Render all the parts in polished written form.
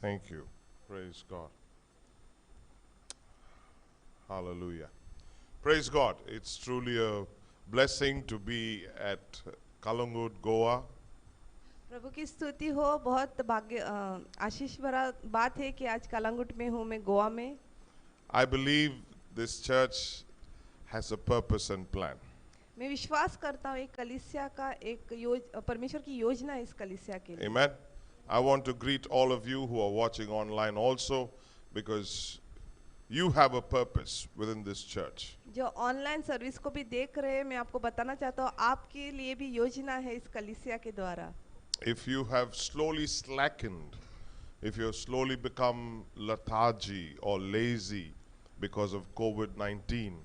Thank you. Praise God. Hallelujah. Praise God. It's truly a blessing to be at Kalangut, Goa. प्रभु की स्तुति हो। बहुत भाग्य आशीष भरा बात है कि आज कलांगुट में हूँ मैं, गोवा में। I believe this church has a purpose and plan. मैं विश्वास करता हूँ एक कलीसिया का एक परमेश्वर की योजना है इस कलीसिया के लिए। Amen. I want to greet all of you who are watching online also, because you have a purpose within this church. जो ऑनलाइन सर्विस को भी देख रहे हैं, मैं आपको बताना चाहता हूँ आपके लिए भी योजना है इस कलीसिया के द्वारा। If you have slowly slackened, if you have slowly become lethargy or lazy because of COVID-19,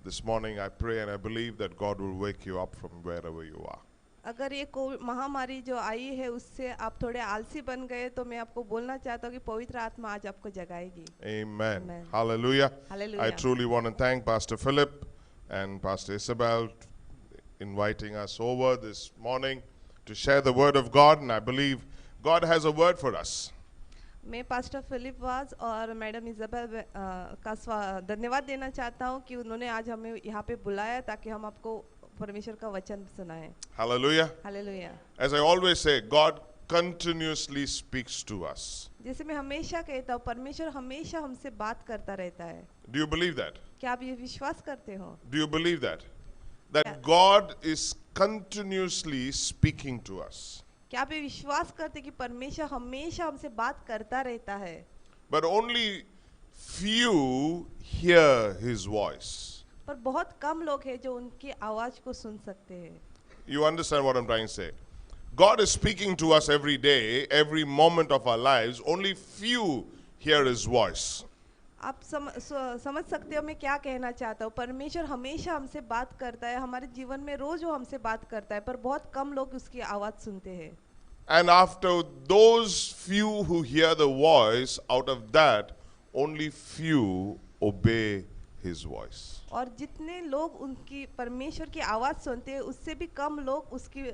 this morning I pray and I believe that God will wake you up from wherever you are. अगर ये Covid महामारी जो आई है उससे आप थोड़े आलसी बन गए तो मैं आपको बोलना चाहता हूँ कि पवित्र आत्मा आज आपको जगाएगी। Amen. Amen. Hallelujah. Hallelujah. I truly want to thank Pastor Philip and Pastor Isabel inviting us over this morning to share the word of God, and I believe God has a word for us. मैं pastor Philip was और madam Isabel का धन्यवाद देना चाहता हूँ कि उन्होंने आज हमें यहाँ पे बुलाया ताकि हम आपको परमेश्वर का वचन सुनाएं। Hallelujah. Hallelujah. As I always say, God continuously speaks to us. जैसे मैं हमेशा कहता हूँ परमेश्वर हमेशा हमसे बात करता रहता है। Do you believe that? क्या आप ये विश्वास करते हो? Do you believe that? That Yeah. God is continuously speaking to us. क्या आप ये विश्वास करते कि परमेश्वर हमेशा हमसे बात करता रहता है? But only few hear his voice. पर बहुत कम लोग हैं जो उनकी आवाज को सुन सकते हैं। You understand what I'm trying to say? God is speaking to us every day, every moment of our lives. Only few hear his voice. आप समझ सकते हो मैं क्या कहना चाहता हूँ। परमेश्वर हमेशा हमसे बात करता है, हमारे जीवन में रोज वो हमसे बात करता है, पर बहुत कम लोग उसकी आवाज सुनते हैं। And after those few who hear the voice, out of that, only few obey his voice. और जितने लोग उनकी परमेश्वर की आवाज सुनते हैं उससे भी कम लोग उसकी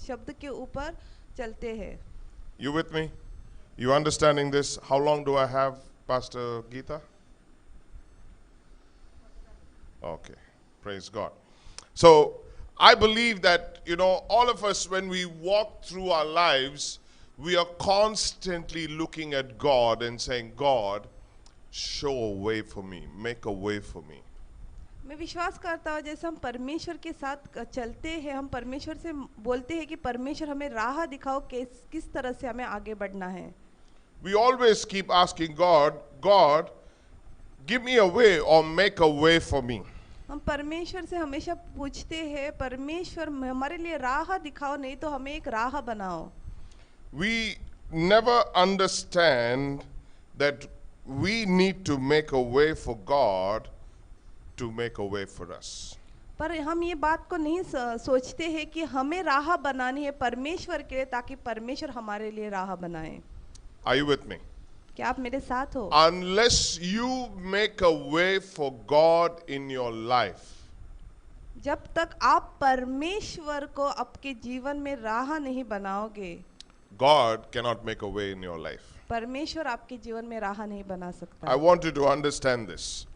शब्द के ऊपर चलते हैं। You with me? You understanding this? How long do I have, Pastor Geeta? Okay, praise God. So, I believe that, all of us, when we walk through our lives, we are constantly looking at God and saying, God, show a way for me, make a way for me. मैं विश्वास करता हूँ जैसे हम परमेश्वर के साथ चलते हैं, हम परमेश्वर से बोलते हैं कि परमेश्वर हमें राह दिखाओ किस तरह से हमें आगे बढ़ना है। We always keep asking God, God, give me a way or make a way for me. हम परमेश्वर से हमेशा पूछते हैं, परमेश्वर हमारे लिए राह दिखाओ, नहीं तो हमें एक राह बनाओ। We never understand that we need to make a way for God to make a way for us. पर हम ये बात को नहीं सोचते हैं कि हमें राह बनानी है परमेश्वर के लिए ताकि परमेश्वर हमारे लिए राह बनाए। Are you with me? क्या आप मेरे साथ हो? Unless you make a way for God in your life, जब तक आप परमेश्वर को आपके जीवन में राह नहीं बनाओगे, God cannot make a way in your life. परमेश्वर आपके जीवन में राह नहीं बना सकता। I want you to understand this,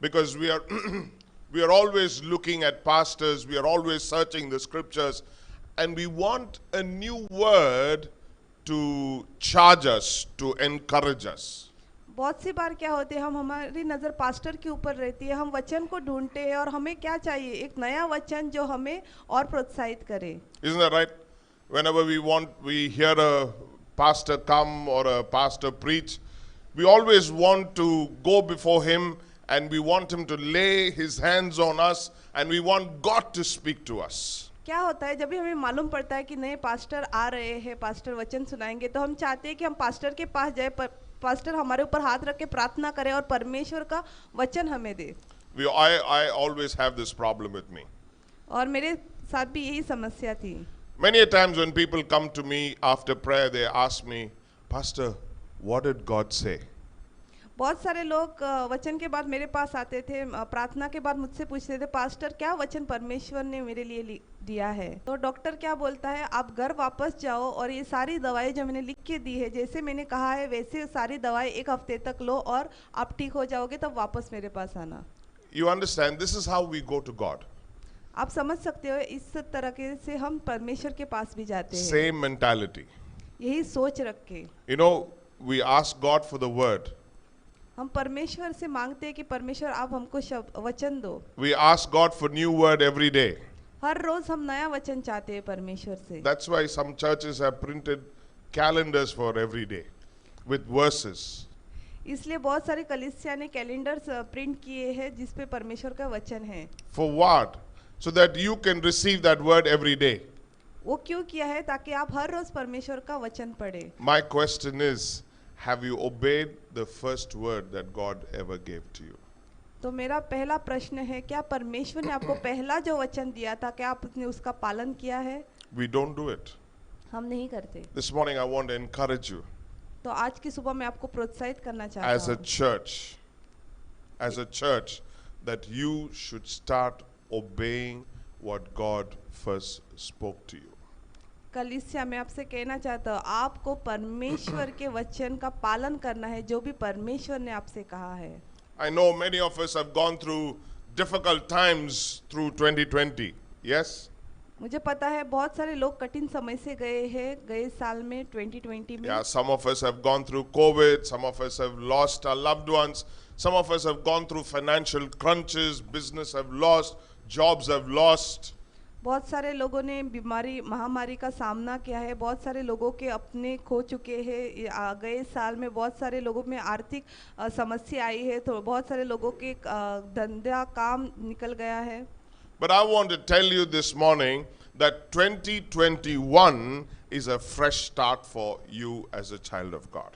because we are always looking at pastors, we are always searching the scriptures, and we want a new word to charge us, to encourage us. बहुत सी बार क्या होते हैं, हमारी नज़र pastor के ऊपर रहती है, हम वचन को ढूंढते हैं और हमें क्या चाहिए, एक नया वचन जो हमें और प्रोत्साहित करे। Isn't that right? Whenever we hear a pastor come or a pastor preach, we always want to go before him and we want him to lay his hands on us and we want God to speak to us. क्या होता है जब भी हमें मालूम पड़ता है कि नए पास्टर आ रहे हैं, पास्टर वचन सुनाएंगे, तो हम चाहते हैं कि हम पास्टर के पास जाए, पास्टर हमारे ऊपर हाथ रख के प्रार्थना करे और परमेश्वर का वचन हमें दे। I always have this problem with me. और मेरे साथ भी यही समस्या थी। Many a times when people come to me after prayer, they ask me, Pastor, what did God say? बहुत सारे लोग वचन के बाद मेरे पास आते थे, प्रार्थना के बाद मुझसे पूछते थे, पास्टर क्या वचन परमेश्वर ने मेरे लिए दिया है? तो डॉक्टर क्या बोलता है, आप घर वापस जाओ और ये सारी दवाई जो मैंने लिख के दी है, जैसे मैंने कहा है वैसे सारी दवाई 1 हफ्ते तक लो और आप ठीक हो जाओगे, तब वापस मेरे पास आना। You understand? This is how we go to God. आप समझ सकते हो, इस तरह से हम परमेश्वर के पास भी जाते हैं, Same mentality. यही सोच रख के। You know, we ask God for the word. हम परमेश्वर से मांगते हैं कि परमेश्वर आप हमको वचन दो। We ask God for new word every day. हर रोज हम नया वचन चाहते हैं परमेश्वर से। That's why some churches have printed calendars for every day with verses. इसलिए बहुत सारे कलीसिया ने कैलेंडर्स प्रिंट किए हैं जिस पे परमेश्वर का वचन है। For what? So that you can receive that word every day. वो क्यों किया है? ताकि आप हर रोज परमेश्वर का वचन पढ़े। My question is, have you obeyed the first word that God ever gave to you? तो मेरा पहला प्रश्न है, क्या परमेश्वर ने आपको पहला जो वचन दिया था, क्या आपने उसका पालन किया है? We don't do it. हम नहीं करते। This morning I want to encourage you तो आज की सुबह मैं आपको प्रोत्साहित करना as चाहता a हूँ church, that you should start obeying what God first spoke to you. कलीसिया में आपसे कहना चाहता हूँ, आपको परमेश्वर के वचन का पालन करना है, जो भी परमेश्वर ने आपसे कहा है। I know many of us have gone through difficult times through 2020. Yes? मुझे पता है बहुत सारे लोग कठिन समय से गए हैं गए साल में 2020 में। Yeah, some of us have gone through COVID, some of us have lost our loved ones, some of us have gone through financial crunches, business have lost, jobs have lost. बहुत सारे लोगों ने बीमारी महामारी का सामना किया है, बहुत सारे लोगों के अपने खो चुके हैं। गए साल में बहुत सारे लोगों में आर्थिक समस्या आई है, तो बहुत सारे लोगों के धंधा काम निकल गया है। But I want to tell you this morning that 2021 is a fresh start for you as a child of God.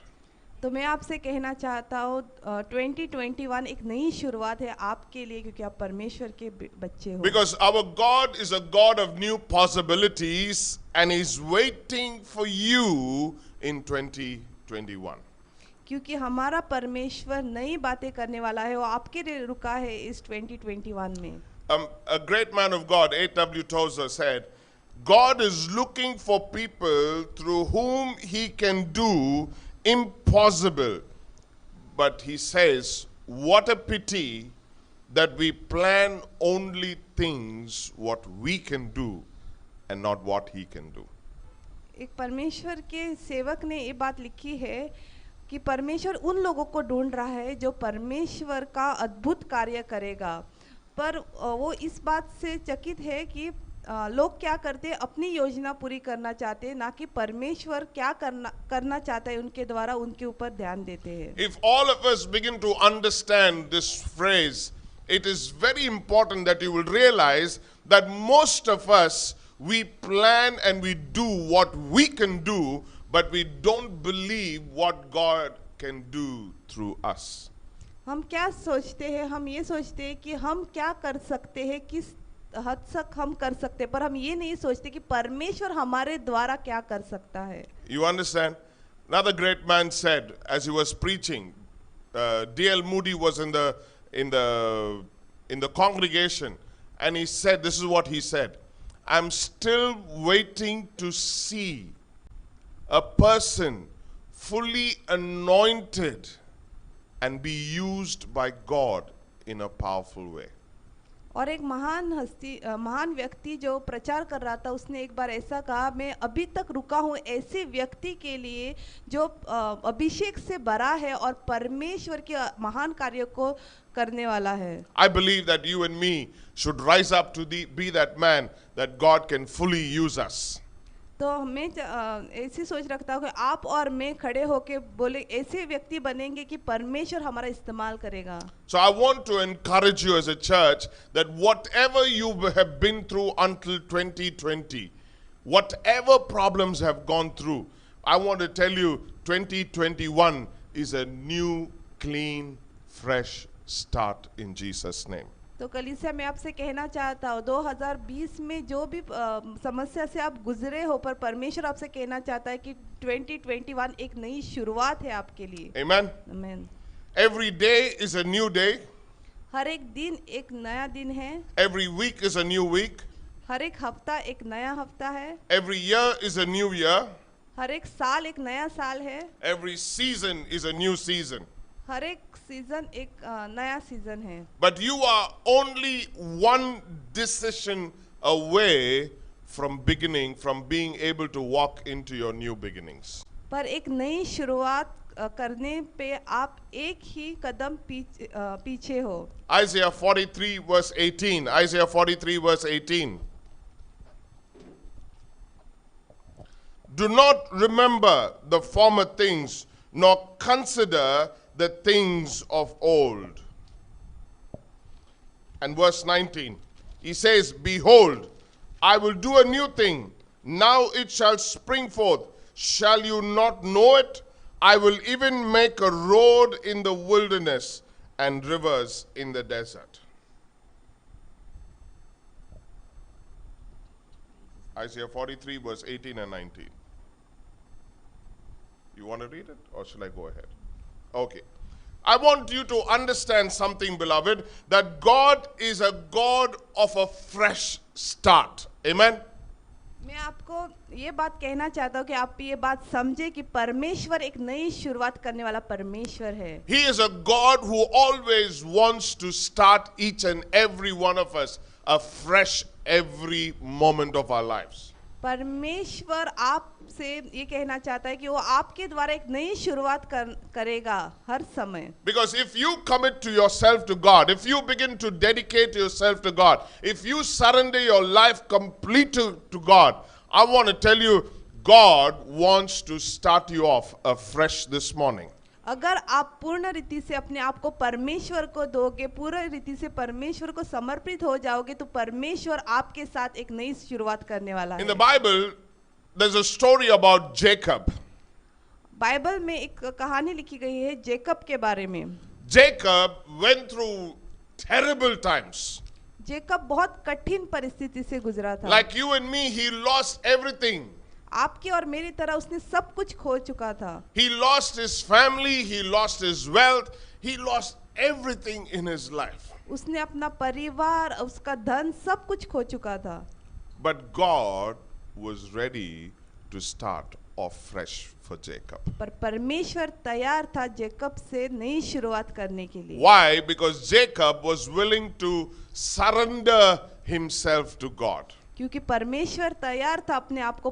तो मैं आपसे कहना चाहता हूँ 2021 एक नई शुरुआत है आपके लिए, क्योंकि आप परमेश्वर के बच्चे हो। Because our God is a God of new possibilities and He's waiting for you in 2021. क्योंकि हमारा परमेश्वर नई बातें करने वाला है, वो आपके लिए रुका है इस 2021 में। A great man of God, A.W. Tozer, said, God is looking for people through whom He can do impossible. But He says, what a pity that we plan only things what we can do and not what He can do. एक परमेश्वर के सेवक ने ये बात लिखी है कि परमेश्वर उन लोगों को ढूंढ रहा है जो परमेश्वर का अद्भुत कार्य करेगा, पर वो इस बात से चकित है कि लोग क्या करते हैं, अपनी योजना पूरी करना चाहते हैं, ना कि परमेश्वर क्या करना चाहता है उनके द्वारा, उनके ऊपर ध्यान देते हैं। If all of us begin to understand this phrase, it is very important that you will realize that most of us, we plan and we do what we can do, but we don't believe what God can do through us. हम क्या सोचते हैं, हम ये सोचते हैं कि हम क्या कर सकते हैं, किस हद तक हम कर सकते हैं, पर हम ये नहीं सोचते कि परमेश्वर हमारे द्वारा क्या कर सकता है। You understand? Another great man said as he was preaching, D.L. Moody was in the congregation, and he said, this is what he said, I'm still waiting to see a person fully anointed and be used by God in a powerful way. और एक महान व्यक्ति जो प्रचार कर रहा था, उसने एक बार ऐसा कहा, मैं अभी तक रुका हूँ ऐसे व्यक्ति के लिए जो अभिषेक से भरा है और परमेश्वर के महान कार्य को करने वाला है। I believe that you and me should rise up to be that man that God can fully use us. तो मैं ऐसी सोच रखता हूँ कि आप और मैं खड़े होके बोले ऐसे व्यक्ति बनेंगे कि परमेश्वर हमारा इस्तेमाल करेगा। So I want to encourage you as a church that whatever you have been through until 2020, whatever problems have gone through, I want to tell you 2021 is a new, clean, fresh start in Jesus' name. तो कलीसिया मैं आपसे कहना चाहता हूँ 2020 में जो भी समस्या से आप गुजरे हो, पर परमेश्वर आपसे कहना चाहता है कि 2021 एक नई शुरुआत है आपके लिए। Amen. Amen. Every day is a new day. हर एक दिन एक नया दिन है, Every week is a new week. हर एक हफ्ता एक नया हफ्ता है, Every year is a new year. हर एक साल एक नया साल है, Every season is a new season. हर एक सीजन एक नया सीजन है. But you are only one decision away from being able to walk into your new beginnings. पर एक नई शुरुआत करने पे आप एक ही कदम पीछे हो. Isaiah 43 verse 18. Isaiah 43 verse 18. Do not remember the former things, nor consider the things of old. And verse 19, he says, Behold, I will do a new thing. Now it shall spring forth. Shall you not know it? I will even make a road in the wilderness and rivers in the desert. Isaiah 43 verse 18 and 19. You want to read it or shall I go ahead? Okay. I want you to understand something, beloved, that God is a God of a fresh start. Amen? मैं आपको ये बात कहना चाहता हूँ कि आप ये बात समझे कि परमेश्वर एक नई शुरुआत करने वाला परमेश्वर है. He is a God who always wants to start each and every one of us afresh every moment of our lives. परमेश्वर आपसे ये कहना चाहता है कि वो आपके द्वारा एक नई शुरुआत करेगा हर समय. Because if you commit to yourself to God, if you begin to dedicate yourself to God, if you surrender your life completely to God, I want to tell you, God wants to start you off afresh this morning. अगर आप पूर्ण रीति से अपने आप को परमेश्वर को दोगे, पूर्ण रीति से परमेश्वर को समर्पित हो जाओगे, तो परमेश्वर आपके साथ एक नई शुरुआत करने वाला है. In the Bible, there's a story about Jacob. Bible में एक कहानी लिखी गई है जेकब के बारे में. Jacob went through terrible times. Jacob बहुत कठिन परिस्थिति से गुजरा था. Like you and me, he lost everything. आपकी और मेरी तरह उसने सब कुछ खो चुका था. He lost his family, he lost his wealth, he lost everything in his life. उसने अपना परिवार, उसका धन, सब कुछ खो चुका था. But God was ready to start off fresh for Jacob. पर परमेश्वर तैयार था जेकब से नई शुरुआत करने के लिए. Why? Because Jacob was willing to surrender himself to God. क्योंकि परमेश्वर तैयार था अपने आप को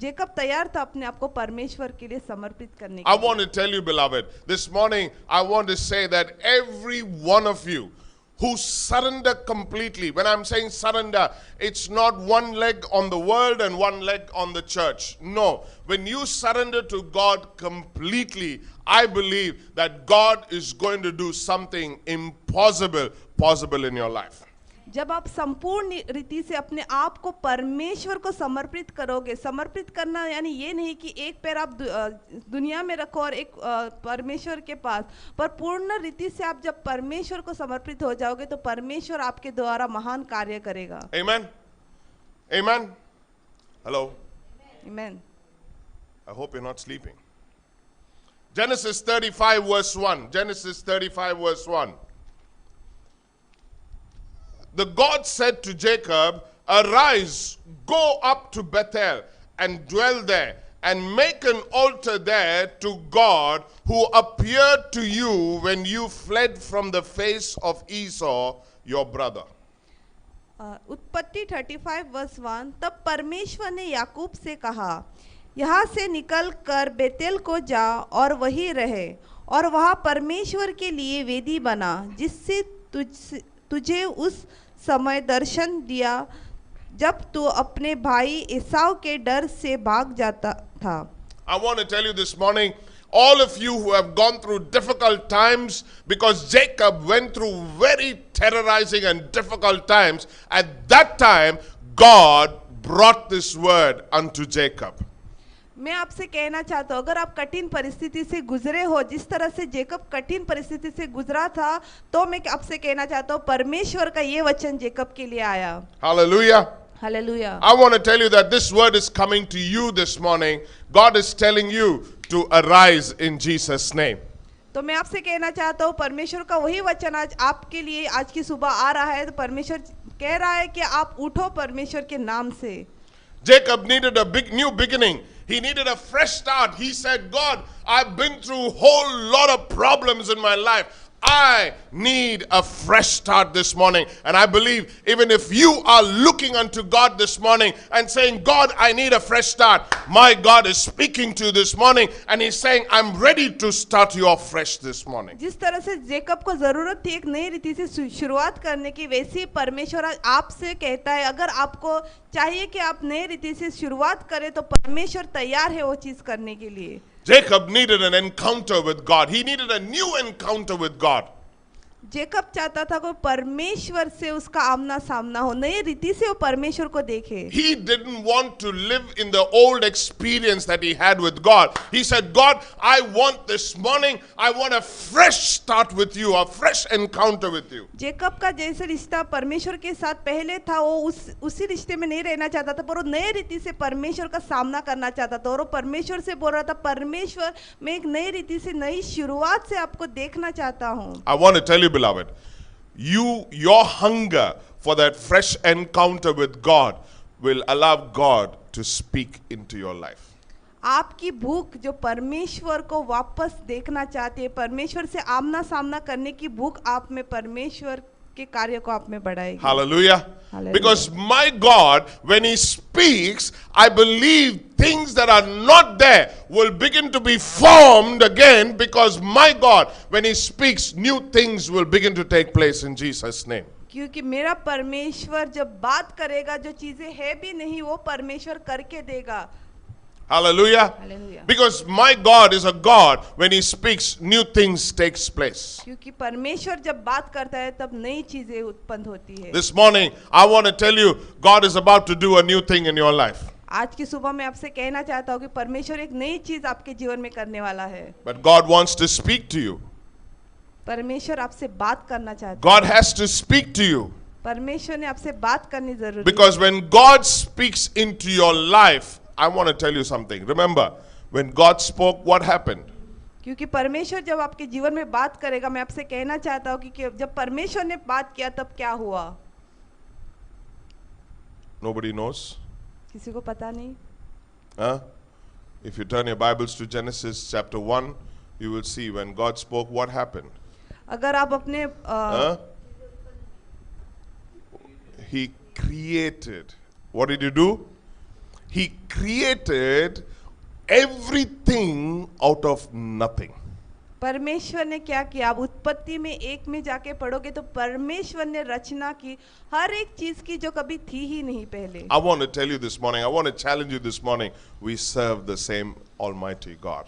जेकब तैयार था अपने आप को परमेश्वर के लिए समर्पित करने के I लिए. want to tell you, beloved, this morning I want to say that every one of you who surrender completely, when I'm saying surrender, it's not one leg on the world and one leg on the church. No, when you surrender to God completely, I believe that God is going to do something impossible possible in your life. जब आप संपूर्ण रीति से अपने आप को परमेश्वर को समर्पित करोगे, समर्पित करना यानी ये नहीं कि एक पैर आप दुनिया में रखो और एक परमेश्वर के पास, पर पूर्ण रीति से आप जब परमेश्वर को समर्पित हो जाओगे तो परमेश्वर आपके द्वारा महान कार्य करेगा. Amen. Amen. Hello. Amen. I hope you're not sleeping. Genesis 35 verse 1. Genesis 35 verse 1. The God said to Jacob, Arise, go up to Bethel and dwell there, and make an altar there to God who appeared to you when you fled from the face of Esau, your brother. उत्पत्ति 35 verse 1. तब परमेश्वर ने याकूब से कहा, यहाँ से निकल कर बेतेल को जा और वहीं रहे, और वहाँ परमेश्वर के लिए वेदी बना, जिससे तुझे उस समय दर्शन दिया जब तू अपने भाई एसाव के डर से भाग जाता था. I want to tell you this morning, all of you who have gone through difficult times, because Jacob went through very terrorizing and difficult times, at that time God brought this word unto Jacob. मैं आपसे कहना चाहता हूँ, अगर आप कठिन परिस्थिति से गुजरे हो, जिस तरह से जेकब कठिन परिस्थिति से गुजरा था, तो मैं आपसे कहना चाहता हूँ परमेश्वर का ये वचन जेकब के लिए आया. Hallelujah. Hallelujah. I want to tell you that this word is coming to you this morning. God is telling you to arise in Jesus' name. तो मैं आपसे कहना चाहता हूँ परमेश्वर का वही वचन आज आपके लिए आज की सुबह आ रहा है। तो परमेश्वर कह रहा है कि आप उठो परमेश्वर के नाम से। Jacob needed a new beginning. He needed a fresh start. He said, God, I've been through a whole lot of problems in my life. I need a fresh start this morning. And I believe even if you are looking unto God this morning and saying, God, I need a fresh start, my God is speaking to you this morning and He's saying, I'm ready to start you off fresh this morning. जिस तरह से Jacob को जरूरत थी एक नई रीति से शुरुआत करने की, वैसे ही परमेश्वर आज आपसे कहता है अगर आपको चाहिए कि आप नई रीति से शुरुआत करें तो परमेश्वर तैयार है वो चीज करने के लिए। Jacob needed an encounter with God. He needed a new encounter with God. Jacob चाहता था कोई परमेश्वर से उसका आमना सामना हो, नई रीति से वो परमेश्वर को देखे। He didn't want to live in the old experience that he had with God. He said, God, I want this morning, I want a fresh start with you, a fresh encounter with you. Jacob का जैसे रिश्ता परमेश्वर के साथ पहले था वो उसी रिश्ते में नहीं रहना चाहता था, पर वो नए रीति से परमेश्वर का सामना करना चाहता था। और वो परमेश्वर से बोल रहा था, परमेश्वर मैं एक नई रीति से नई शुरुआत से आपको देखना चाहता हूँ। I want to tell you, beloved, your hunger for that fresh encounter with God will allow God to speak into your life. आपकी भूख जो परमेश्वर को वापस देखना चाहती है, परमेश्वर से आमना सामना करने की भूख आप में परमेश्वर के कार्य को आप में बढ़ाएगी। Hallelujah. Hallelujah. Because my God, when He speaks, I believe things that are not there will begin to be formed again, because my God, when He speaks, new things will begin to take place in Jesus' name. क्योंकि मेरा परमेश्वर जब बात करेगा जो चीजें है भी नहीं वो परमेश्वर करके देगा। Hallelujah. Hallelujah. Because my God is a God, when He speaks, new things takes place. क्योंकि परमेश्वर जब बात करता है तब नई चीजें उत्पन्न होती है। This morning, I want to tell you, God is about to do a new thing in your life. आज की सुबह मैं आपसे कहना चाहता हूँ कि परमेश्वर एक नई चीज आपके जीवन में करने वाला है। But God wants to speak to you. परमेश्वर आपसे बात करना चाहता है। God has to speak to you. परमेश्वर ने आपसे बात करनी जरूरी है। Because when God speaks into your life, I want to tell you something. Remember, when God spoke, what happened? क्योंकि परमेश्वर जब आपके जीवन में बात करेगा, मैं आपसे कहना चाहता हूँ कि जब परमेश्वर ने बात किया तब क्या हुआ? Nobody knows? किसी को पता नहीं? Huh? If you turn your Bibles to Genesis chapter 1, you will see when God spoke, what happened? अगर आप अपने Huh? He created. What did He do? He created everything out of nothing. परमेश्वर ने क्या किया? आप उत्पत्ति में 1 में जाके पढ़ोगे तो परमेश्वर ने रचना की, हर एक चीज की जो कभी थी ही नहीं पहले। I want to tell you this morning, I want to challenge you this morning, we serve the same Almighty God.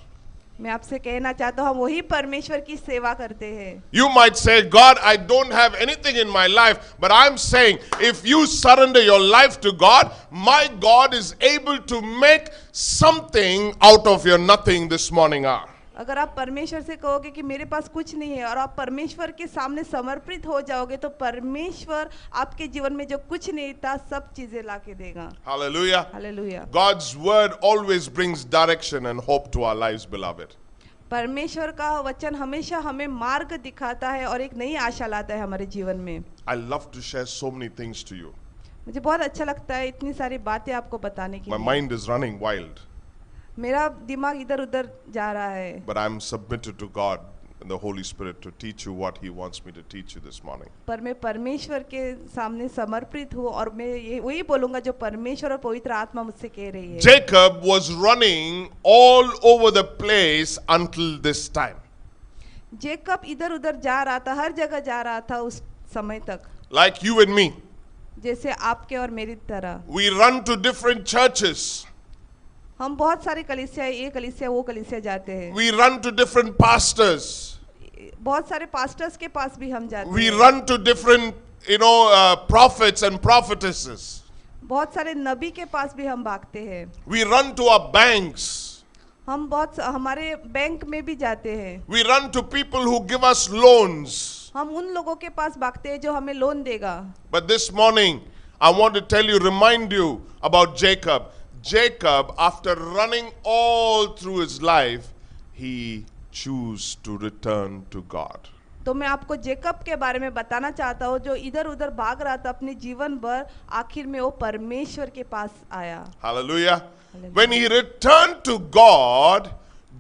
मैं आपसे कहना चाहता हूँ हम वही परमेश्वर की सेवा करते हैं। You might say, God, I don't have anything in my life, but I'm saying, if you surrender your life to God, my God is able to make something out of your nothing this morning hour. अगर आप परमेश्वर से कहोगे कि मेरे पास कुछ नहीं है और आप परमेश्वर के सामने समर्पित हो जाओगे तो परमेश्वर आपके जीवन में जो कुछ नहीं था सब चीजें लाके देगा। Hallelujah. Hallelujah. God's word always brings direction and hope to our lives, beloved. परमेश्वर का वचन हमेशा हमें मार्ग दिखाता है और एक नई आशा लाता है हमारे जीवन में। I love to share so many things to you. मुझे बहुत अच्छा लगता है इतनी सारी बातें आपको बताने के My लिए। mind is running wild, मेरा दिमाग इधर उधर जा रहा है, but I'm submitted to God and the Holy Spirit to teach you what He wants me to teach you this morning. पर मैं परमेश्वर के सामने समर्पित हूँ और मैं ये वही बोलूंगा जो परमेश्वर और पवित्र आत्मा मुझसे कह रही है। Jacob was running all over the place until this time. Jacob इधर उधर जा रहा था, हर जगह जा रहा था उस समय तक, Like you and me. जैसे आपके और मेरी तरह। We run to different churches. हम बहुत सारी कलीसिया, ये कलीसिया वो कलीसिया जाते हैं। We run to different pastors. बहुत सारे पास्टर्स के पास भी हम जाते We हैं। run to different, prophets and prophetesses. बहुत सारे नबी के पास भी हम भागते हैं। We run to our banks. हम हमारे बैंक में भी जाते हैं। We run to people who give us loans. हम उन लोगों के पास भागते हैं जो हमें लोन देगा। But this morning, I want to tell you, remind you about Jacob. Jacob, after running all through his life, he choose to return to God. तो मैं आपको जेकब के बारे में बताना चाहता हूँ जो इधर उधर भाग रहा था अपने जीवन भर, आखिर में वो परमेश्वर के पास आया. Hallelujah. Hallelujah. When he returned to God,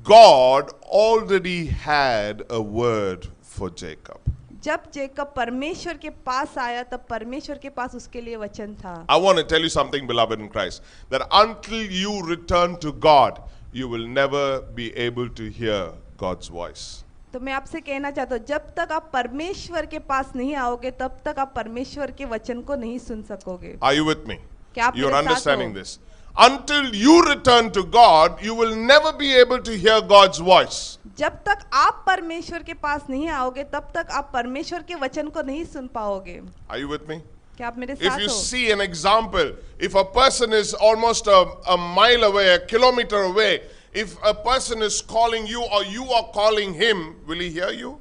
God already had a word for Jacob. जब जेकब परमेश्वर के पास आया तब परमेश्वर के पास उसके लिए वचन था. I want to tell you something, beloved in Christ, that until you return to God, you will never be able to hear God's voice. तो मैं आपसे कहना चाहता हूँ जब तक आप परमेश्वर के पास नहीं आओगे तब तक आप परमेश्वर के वचन को नहीं सुन सकोगे. Are you with me? क्या आप You're मेरे साथ understanding हो? this. Until you return to God, you will never be able to hear God's voice. जब तक आप परमेश्वर के पास नहीं आओगे तब तक आप परमेश्वर के वचन को नहीं सुन पाओगे. Are you with me? क्या आप मेरे If साथ you हो? see an example, if a person is almost a mile away, a kilometer away, if a person is calling you or you are calling him, will he hear you?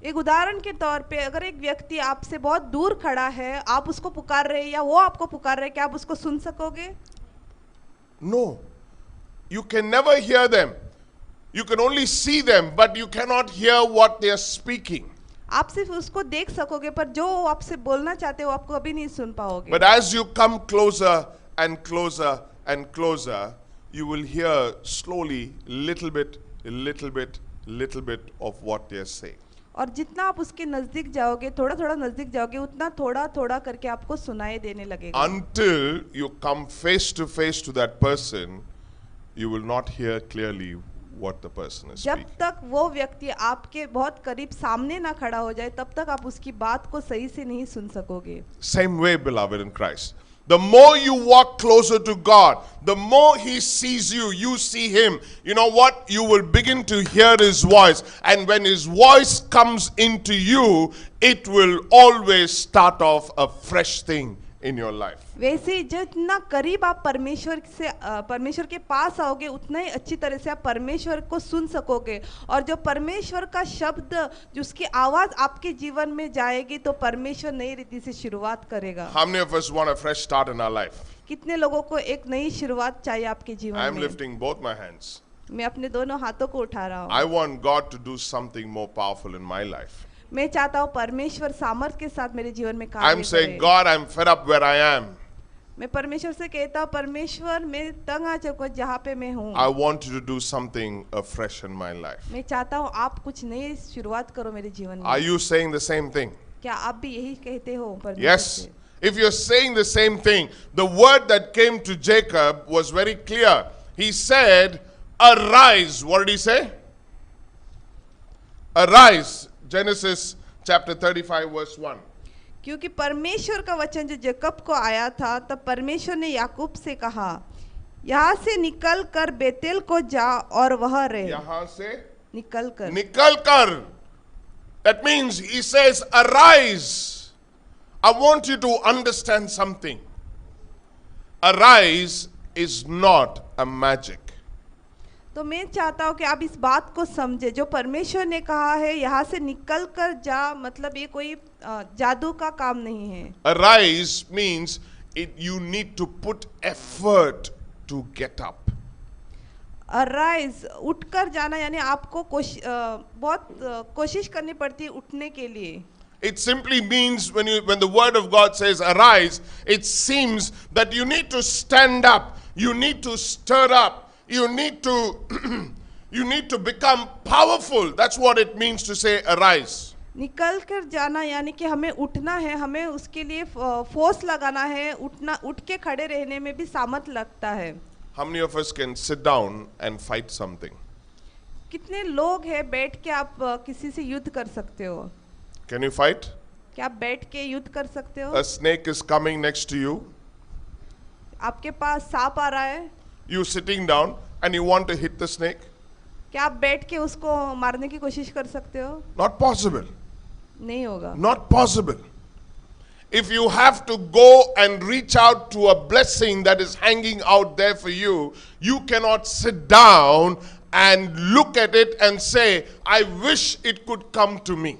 एक उदाहरण के तौर पे अगर एक व्यक्ति आपसे बहुत दूर खड़ा है, आप उसको पुकार रहे हैं या वो आपको पुकार रहे हैं, क्या आप उसको सुन सकोगे? No. You can never hear them. You can only see them, but you cannot hear what they are speaking. आप सिर्फ उसको देख सकोगे पर जो वो आपसे बोलना चाहते हो आप कभी नहीं सुन पाओगे. But as you come closer and closer and closer, you will hear slowly, little bit of what they are saying. और जितना आप उसके नजदीक जाओगे, थोड़ा थोड़ा नजदीक जाओगे, उतना थोड़ा थोड़ा करके आपको सुनाई देने लगेगा. Until you come face to face to that person, you will not hear clearly what the person is जब speaking. तक वो व्यक्ति आपके बहुत करीब सामने ना खड़ा हो जाए तब तक आप उसकी बात को सही से नहीं सुन सकोगे. Same way, beloved in Christ. The more you walk closer to God, the more He sees you, you see Him. You know what? You will begin to hear His voice. And when His voice comes into you, it will always start off a fresh thing in your life. वैसे ही जितना करीब आप परमेश्वर के पास आओगे उतना ही अच्छी तरह से आप परमेश्वर को सुन सकोगे. और जो परमेश्वर का शब्द, जो उसकी आवाज आपके जीवन में जाएगी तो परमेश्वर नई रीति से शुरुआत करेगा. How many of us want a fresh start in our life? कितने लोगों को एक नई शुरुआत चाहिए आपके I जीवन am में? lifting both my hands. मैं अपने दोनों हाथों को उठा रहा हूँ. I want God to do something more powerful in my life. मैं चाहता हूँ परमेश्वर सामर्थ के साथ मेरे जीवन में I'm कार्य saying, करे. God, I'm fed up where I am. मैं परमेश्वर से कहता हूँ परमेश्वर मैं तंग आ चुका हूँ जहाँ पे मैं हूँ. I want you to do something fresh in my life. मैं चाहता हूँ आप कुछ नई शुरुआत करो मेरे जीवन में. Are you saying the same thing? क्या आप भी यही कहते हो परमेश्वर Yes. से? If you're saying the same thing, the word that came to Jacob was very clear. He said, arise. What did he say? Arise. Genesis chapter 35 verse 1. क्योंकि परमेश्वर का वचन जो जेकब को आया था तब परमेश्वर ने याकूब से कहा, यहाँ से निकल कर बेतेल को जा और वह रहे. यहाँ से निकल कर. निकल कर. That means he says, arise. I want you to understand something. Arise is not a magic. तो मैं चाहता हूँ कि आप इस बात को समझे. जो परमेश्वर ने कहा है यहाँ से निकल कर जा, मतलब ये कोई जादू का काम नहीं है. Arise means you need to put effort to get up. Arise, उठकर जाना यानी आपको बहुत कोशिश करनी पड़ती है उठने के लिए. It simply means when the word of God says arise, it seems that you need to stand up, you need to stir up, you need to become powerful. That's what it means to say arise. निकल कर जाना यानी कि हमें उठना है, हमें उसके लिए फोर्स लगाना है. उठ के खड़े रहने में भी सामर्थ लगता है. How many of us can sit down and fight something? कितने लोग हैं बैठ के आप किसी से युद्ध कर सकते हो? Can you fight? क्या आप बैठ के युद्ध कर सकते हो? A snake is coming next to you. आपके पास सांप आ रहा है. You sitting down and you want to hit the snake? क्या आप बैठ के उसको मारने की कोशिश कर सकते हो? Not possible. नहीं होगा. Not possible. If you have to go and reach out to a blessing that is hanging out there for you, you cannot sit down and look at it and say, I wish it could come to me.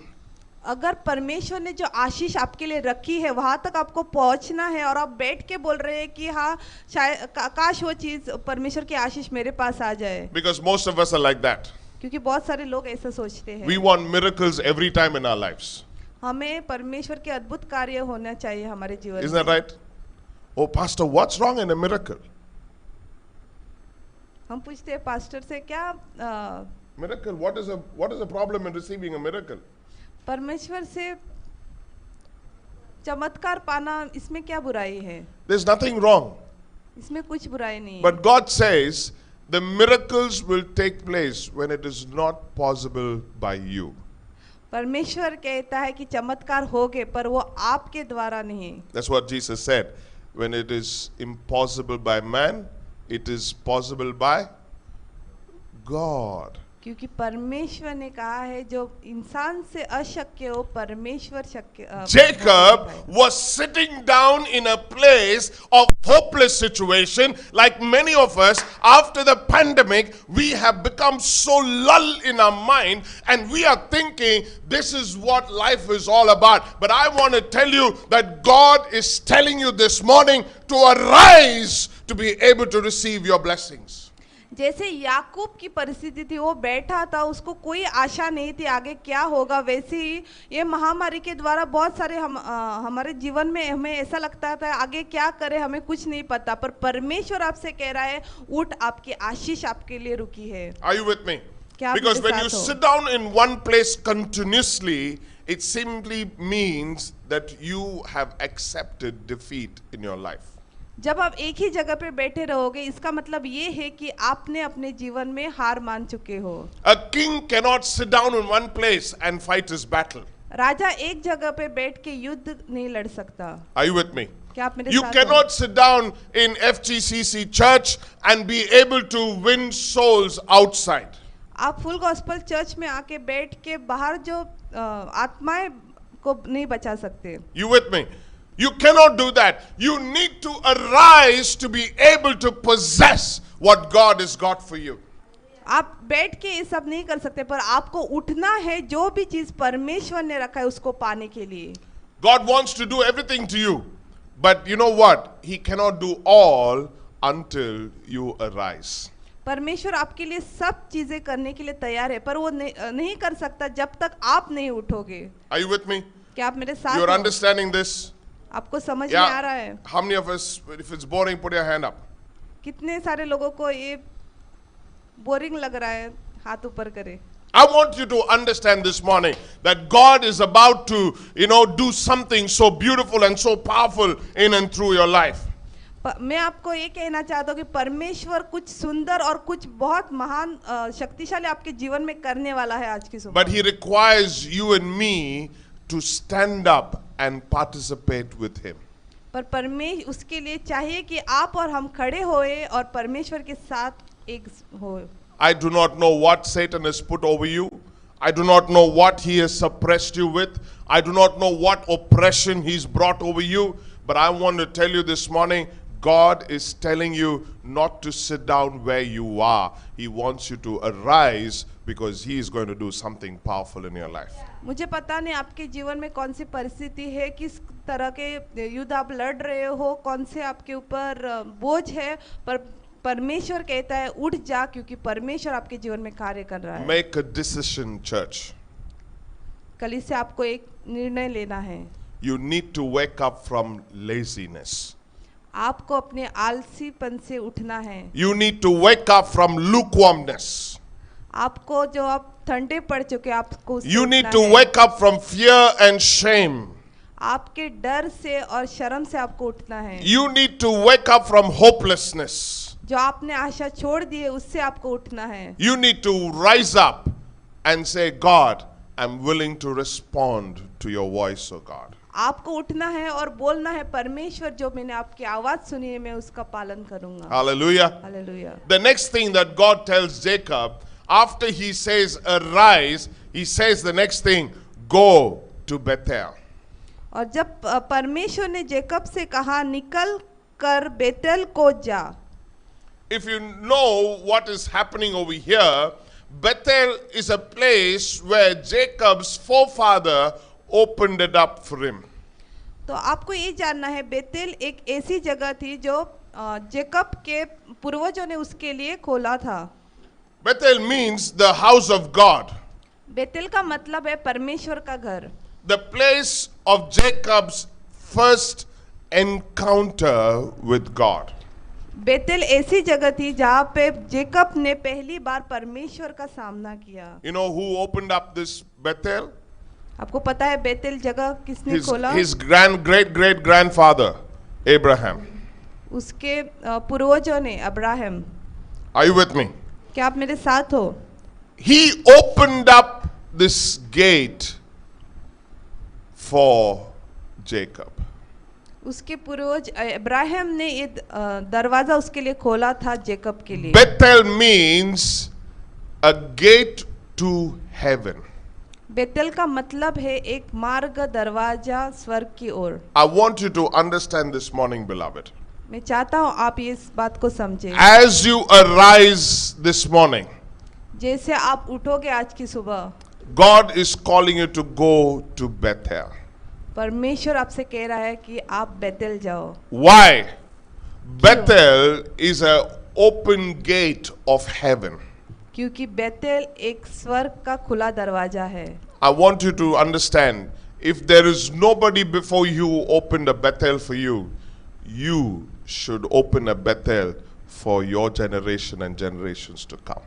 अगर परमेश्वर ने जो आशीष आपके लिए रखी है वहां तक आपको पहुंचना है और आप बैठ के बोल रहे हैं कि हाँ शायद काश वो चीज परमेश्वर की आशीष मेरे पास आ जाए. Because most of us are like that. क्योंकि बहुत सारे लोग ऐसा सोचते We हैं। want miracles every time in our lives. हमें परमेश्वर के अद्भुत कार्य होना चाहिए हमारे जीवन Isn't में। that right? Oh, Pastor, what's wrong in a miracle? हम पूछते हैं पास्टर से क्या Miracle, what is the problem in receiving a miracle? परमेश्वर से चमत्कार पाना इसमें क्या बुराई है? There's nothing wrong. इसमें कुछ बुराई नहीं है। But God says the miracles will take place when it is not possible by you. परमेश्वर कहता है कि चमत्कार होगे पर वो आपके द्वारा नहीं। That's what Jesus said. When it is impossible by man, it is possible by God. क्योंकि परमेश्वर ने कहा है जो इंसान से अशक्य हो परमेश्वर शक्य। Jacob was sitting down in a place of hopeless situation. Like many of us, after the pandemic, we have become so lull in our mind and we are thinking this is what life is all about. But I want to tell you that God is telling you this morning to arise to be able to receive your blessings. जैसे याकूब की परिस्थिति थी, वो बैठा था, उसको कोई आशा नहीं थी आगे क्या होगा, वैसे ही ये महामारी के द्वारा बहुत सारे हमारे जीवन में हमें ऐसा लगता था आगे क्या करें, हमें कुछ नहीं पता, पर परमेश्वर आपसे कह रहा है उठ, आपकी आशीष आपके लिए रुकी है। Are you with me? क्या आप Because मेरे when you साथ हो? sit down in one place continuously, it simply means that you have accepted defeat in your life. जब आप एक ही जगह पे बैठे रहोगे इसका मतलब ये है कि आपने अपने जीवन में हार मान चुके हो। A king cannot sit down in one place and fight his battle. राजा एक जगह पे बैठ के युद्ध नहीं लड़ सकता। Are you with me? क्या आप मेरे You साथ cannot sit down in FGCC church and be able to win souls outside. आप फुल गॉस्पल चर्च में आके बैठ के बाहर जो आत्माएं को नहीं बचा सकते। You with me? You cannot do that. You need to arise to be able to possess what God has got for you. आप बैठ के ये सब नहीं कर सकते, पर आपको उठना है, जो भी चीज परमेश्वर ने रखा है उसको पाने के लिए। God wants to do everything to you. But you know what? He cannot do all until you arise. परमेश्वर आपके लिए सब चीजें करने के लिए तैयार है, पर वो नहीं कर सकता जब तक आप नहीं उठोगे। Are you with me? क्या आप मेरे साथ You're हो? understanding this? आपको समझ में आ रहा है? How many of us, if it's boring, put your hand up. कितने सारे लोगों को ये बोरिंग लग रहा है, हाथ ऊपर करे। I want you to understand this morning that God is about to, do something so beautiful and so powerful in and through your life. मैं आपको ये कहना चाहता हूँ कि परमेश्वर कुछ सुंदर और कुछ बहुत महान शक्तिशाली आपके जीवन में करने वाला है आज की सुबह। But He requires you and me to stand up and participate with Him. पर परमेश्वर उसके लिए चाहिए कि आप और हम खड़े होए और परमेश्वर के साथ एक हो। I do not know what Satan has put over you. I do not know what he has suppressed you with. I do not know what oppression he's brought over you. But I want to tell you this morning, God is telling you not to sit down where you are. He wants you to arise because He is going to do something powerful in your life. मुझे पता नहीं आपके जीवन में कौन सी परिस्थिति है, किस तरह के युद्ध आप लड़ रहे हो, कौन से आपके ऊपर बोझ है, पर परमेश्वर कहता है उठ जा, क्योंकि परमेश्वर आपके जीवन में कार्य कर रहा है। Make a decision, church. कल से आपको एक निर्णय लेना है। You need to wake up from laziness. आपको अपने आलसीपन से उठना है। You need to wake up from lukewarmness. आपको जो आप ठंडे पड़ चुके आपको उससे You उठना need to है। wake up from fear and shame. आपके डर से और शर्म से आपको उठना है। You need to wake up from hopelessness. जो आपने आशा छोड़ दी है उससे आपको उठना है। You need to rise up and say, God, I'm willing to respond to your voice, oh God. आपको उठना है और बोलना है, परमेश्वर जो मैंने आपकी आवाज सुनी है मैं उसका पालन करूंगा। Hallelujah. Hallelujah. The next thing that God tells Jacob, after he says arise, he says the next thing, go to Bethel. और जब परमेश्वर ने जेकब से कहा निकल कर बेतेल को जा। If you know what is happening over here, Bethel is a place where Jacob's forefather opened it up for him. तो आपको ये जानना है बेतेल एक ऐसी जगह थी जो जेकब के पूर्वजों ने उसके लिए खोला था। Bethel means the house of God, Bethel का मतलब है परमेश्वर का घर, the place of Jacob's first encounter with God. Bethel ऐसी जगह थी जहाँ पे जेकब ने पहली बार परमेश्वर का सामना किया। You know who opened up this Bethel? आपको पता है बेतेल जगह किसने खोला? His great grandfather, Abraham. उसके पूर्वजों ने, Abraham. Are you with me? क्या आप मेरे साथ हो? He opened up this gate for Jacob. उसके पूर्वज अब्राहम ने ये दरवाजा उसके लिए खोला था जेकब के लिए। Bethel means a gate to heaven. Bethel का मतलब है एक मार्ग, दरवाजा स्वर्ग की ओर। I want you to understand this morning, beloved. मैं चाहता हूँ आप ये इस बात को समझें। As you arise this morning, जैसे आप उठोगे आज की सुबह, God is calling you to go to Bethel. परमेश्वर आपसे कह रहा है कि आप बेतेल जाओ। Why? Bethel is an open gate of heaven. क्योंकि बेतेल एक स्वर्ग का खुला दरवाजा है। I want you to understand, if there is nobody before you who opened a Bethel for you, you should open a Bethel for your generation and generations to come.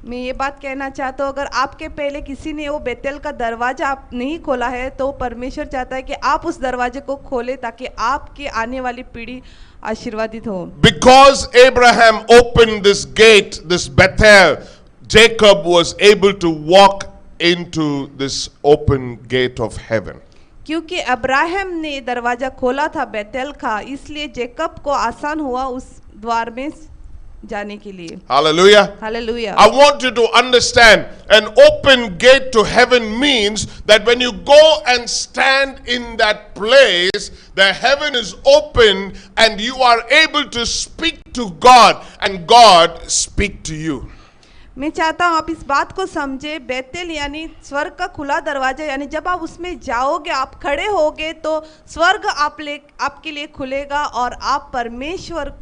मैं ये बात कहना चाहता हूँ, अगर आपके पहले किसी ने वो बेतेल का दरवाजा आप नहीं खोला है तो परमेश्वर चाहता है कि आप उस दरवाजे को खोले ताकि आपकी आने वाली पीढ़ी आशीर्वादित हो। Because Abraham opened this gate, this Bethel, Jacob was able to walk into this open gate of heaven. क्योंकि अब्राहम ने दरवाजा खोला था बेतेल का, इसलिए जेकब को आसान हुआ उस द्वार में जाने के लिए। Hallelujah. Hallelujah. I want you to understand, an open gate to heaven means that when you go and stand in that place, the heaven is open and you are able to speak to God and God speak to you. मैं चाहता हूँ आप इस बात को समझे, बेतेल यानी स्वर्ग का खुला दरवाजा, यानी जब आप उसमें जाओगे, आप खड़े होगे तो स्वर्ग आपके लिए खुलेगा और आप परमेश्वर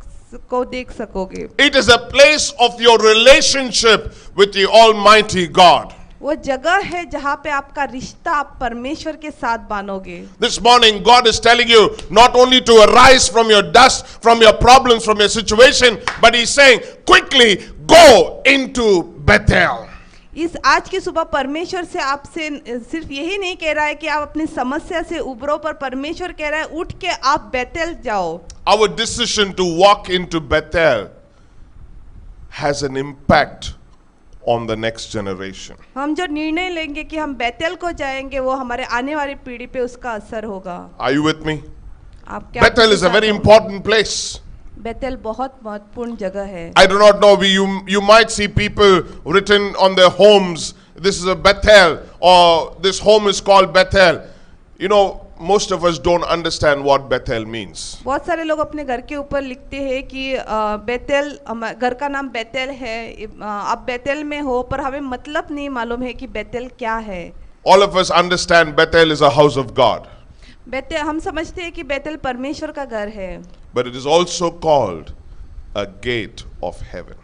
को देख सकोगे। It is a place of your relationship with the Almighty God. वो जगह है जहाँ पे आपका रिश्ता आप परमेश्वर के साथ बांधोगे। This morning God is telling you not only to arise from your dust, from your problems, from your situation, but He's saying quickly go into Bethel. इस आज की सुबह परमेश्वर से आपसे सिर्फ यही नहीं कह रहा है कि आप अपनी समस्या से उबरो, पर परमेश्वर कह रहा है उठ के आप बेतेल जाओ। Our decision to walk into Bethel has an impact on the next generation. हम जो निर्णय लेंगे कि हम बेतेल को जाएंगे, वो हमारे आने वाली पीढ़ी पे उसका असर होगा। Are you with me? आप क्या? Bethel is a very important place. Bethel बहुत महत्वपूर्ण जगह है। I do not know, you might see people written on their homes, this is a Bethel, or this home is called Bethel. You know, most of us don't understand what Bethel means. बहुत सारे लोग अपने घर के ऊपर लिखते हैं कि बेतेल, घर का नाम बेतेल है, आप बेतेल में हो, पर हमें मतलब नहीं मालूम है कि बेतेल क्या है। All of us understand Bethel is a house of God. Bethel हम समझते हैं कि बेतेल परमेश्वर का घर है, But it is also called a gate of heaven.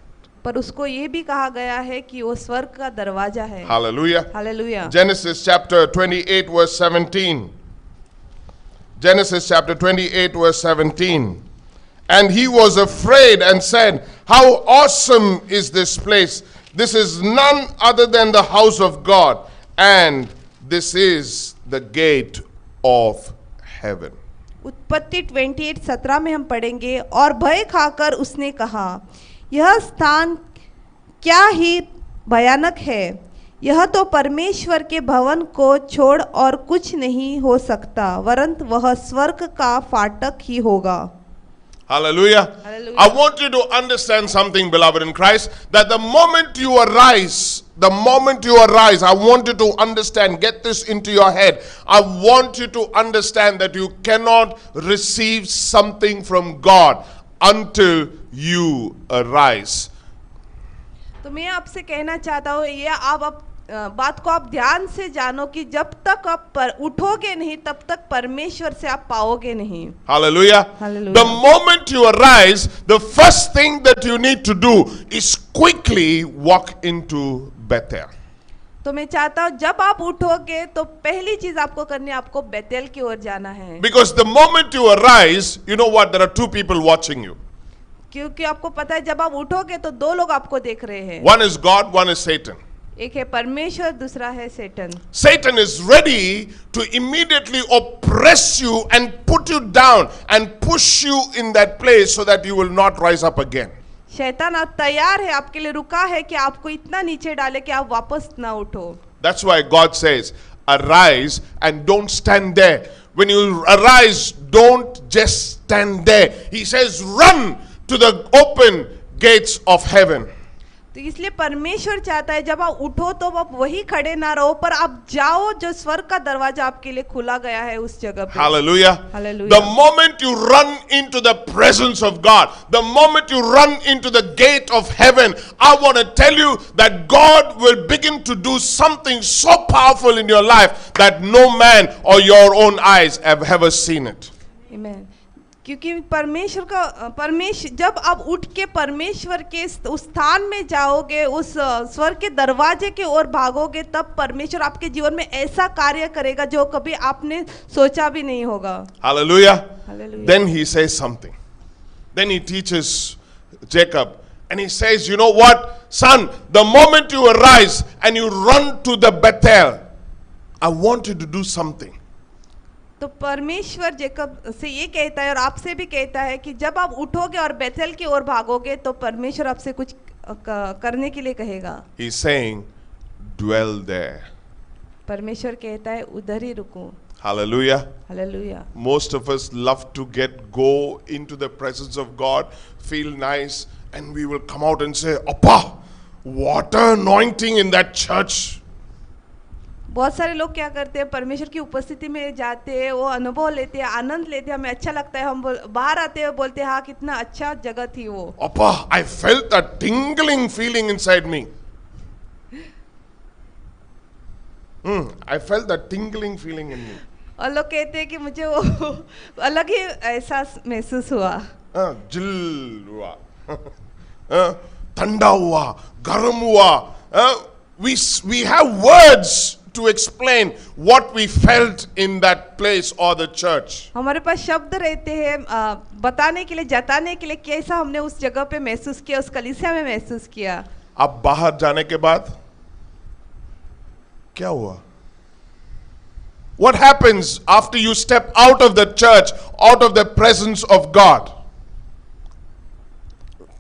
पर उसको ये भी कहा गया है कि वो स्वर्ग का दरवाजा है। Hallelujah. Hallelujah. Genesis chapter 28 verse 17. Genesis chapter 28 verse 17. And he was afraid and said, how awesome is this place! This is none other than the house of God, and this is the gate of heaven. उत्पत्ति 28:17 में हम पढ़ेंगे, और भय खाकर उसने कहा, यह स्थान क्या ही भयानक है, यह तो परमेश्वर के भवन को छोड़ और कुछ नहीं हो सकता, वरन वह स्वर्ग का फाटक ही होगा। Hallelujah. Hallelujah. I want you to understand something, beloved in Christ, that the moment you arise, I want you to understand, get this into your head. I want you to understand that you cannot receive something from God until you arise. तो मैं आपसे कहना चाहता हूँ, ये आप बात को आप ध्यान से जानो कि जब तक आप उठोगे नहीं तब तक परमेश्वर से आप पाओगे नहीं. Hallelujah. Hallelujah. The moment you arise, the first thing that you need to do is quickly walk into Bethel. तो मैं चाहता हूँ जब आप उठोगे तो पहली चीज आपको करनी है, आपको बेतेल की ओर जाना है. Because the moment you arise, you know what? There are two people watching you. क्योंकि आपको पता है जब आप उठोगे तो दो लोग आपको देख रहे हैं. One is God, one is Satan. एक है परमेश्वर, दूसरा है सेटन. Satan is ready to immediately oppress you and put you down and push you in that place so that you will not rise up again. शैतान आप तैयार है, आपके लिए रुका है कि आपको इतना नीचे डाले कि आप वापस ना उठो. That's why God says, arise and don't stand there. When you arise, don't just stand there. He says, run to the open gates of heaven. तो इसलिए परमेश्वर चाहता है जब आप उठो तो आप वही खड़े ना रहो, पर आप जाओ जो स्वर्ग का दरवाजा आपके लिए खुला गया है उस जगह पे. Hallelujah. Hallelujah. The moment you run into the presence of God, the moment you run into the gate of heaven, I want to tell you that God will begin to do something so powerful in your life that no man or your own eyes have ever seen it. Amen. क्योंकि परमेश्वर जब आप उठ के परमेश्वर के उस स्थान में जाओगे, उस स्वर्ग के दरवाजे के ओर भागोगे, तब परमेश्वर आपके जीवन में ऐसा कार्य करेगा जो कभी आपने सोचा भी नहीं होगा. Hallelujah. Hallelujah. Then he says something. Then he teaches Jacob and he says, you know what, son, the moment you arise and you run to the Bethel, I want you to do something. तो परमेश्वर Jacob से ये कहता है और आपसे भी कहता है कि जब आप उठोगे और बेथेल की ओर भागोगे तो परमेश्वर आपसे कुछ करने के लिए कहेगा. He's saying, dwell there. परमेश्वर कहता है उधर ही रुको. Hallelujah. Hallelujah. Most of us love to go into the presence of God, feel nice, and we will come out and say, Appa, what an anointing in that church. बहुत सारे लोग क्या करते हैं, परमेश्वर की उपस्थिति में जाते हैं, वो अनुभव लेते हैं, आनंद लेते हैं, हमें अच्छा लगता है, हम बाहर आते हैं बोलते हैं हाँ कितना अच्छा जगह थी वो. Appa, I felt that tingling feeling inside me. I felt that tingling feeling in me. और लोग कहते हैं कि मुझे वो अलग ही एहसास महसूस हुआ. जिल हुआ, ठंडा हुआ, गर्म हुआ. We have words to explain what we felt in that place or the church. हमारे पास शब्द रहते हैं बताने के लिए, जताने के लिए कैसा हमने उस जगह पे महसूस किया, उस कलीसिया में महसूस किया. अब बाहर जाने के बाद क्या हुआ? What happens after you step out of the church, out of the presence of God?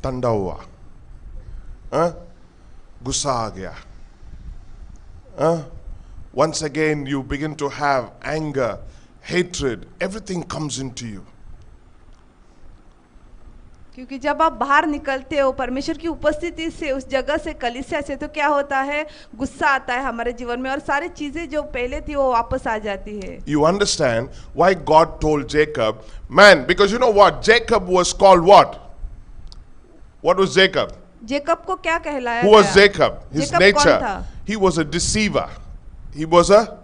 ठंडा हुआ, गुस्सा आ गया. Once again you begin to have anger, hatred, everything comes into you. क्योंकि जब आप बाहर निकलते हो परमेश्वर की उपस्थिति से, उस जगह से, कलीसिया से, तो क्या होता है, गुस्सा आता है हमारे जीवन में और सारी चीजें जो पहले थी वो वापस आ जाती है. You understand why God told Jacob, man, because you know what, Jacob was called what? What was Jacob? Jacob को क्या कहलाया Who was Jacob? His Jacob कौन nature. था? He was a deceiver. He was a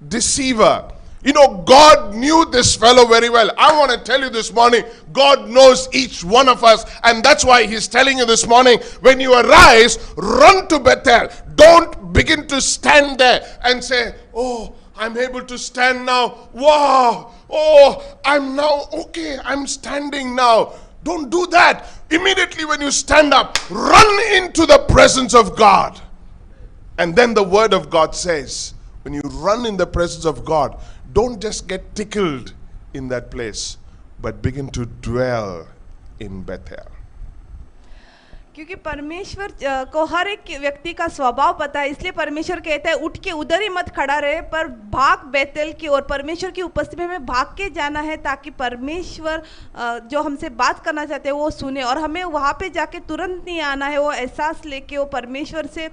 deceiver. You know, God knew this fellow very well. I want to tell you this morning, God knows each one of us. And that's why He's telling you this morning, when you arise, run to Bethel. Don't begin to stand there and say, oh, I'm able to stand now. Wow. Oh, I'm now, okay, I'm standing now. Don't do that. Immediately when you stand up, run into the presence of God. And then the word of God says, when you run in the presence of God, don't just get tickled in that place, but begin to dwell in Bethel. क्योंकि परमेश्वर को हर एक व्यक्ति का स्वभाव पता है, इसलिए परमेश्वर कहता है उठ के उधर ही मत खड़ा रहे, पर भाग बेतेल की ओर. परमेश्वर की उपस्थिति में भाग के जाना है ताकि परमेश्वर जो हमसे बात करना चाहते हैं वो सुने, और हमें वहाँ पे जाके तुरंत नहीं आना है. वो एहसास लेके, वो परमेश्वर से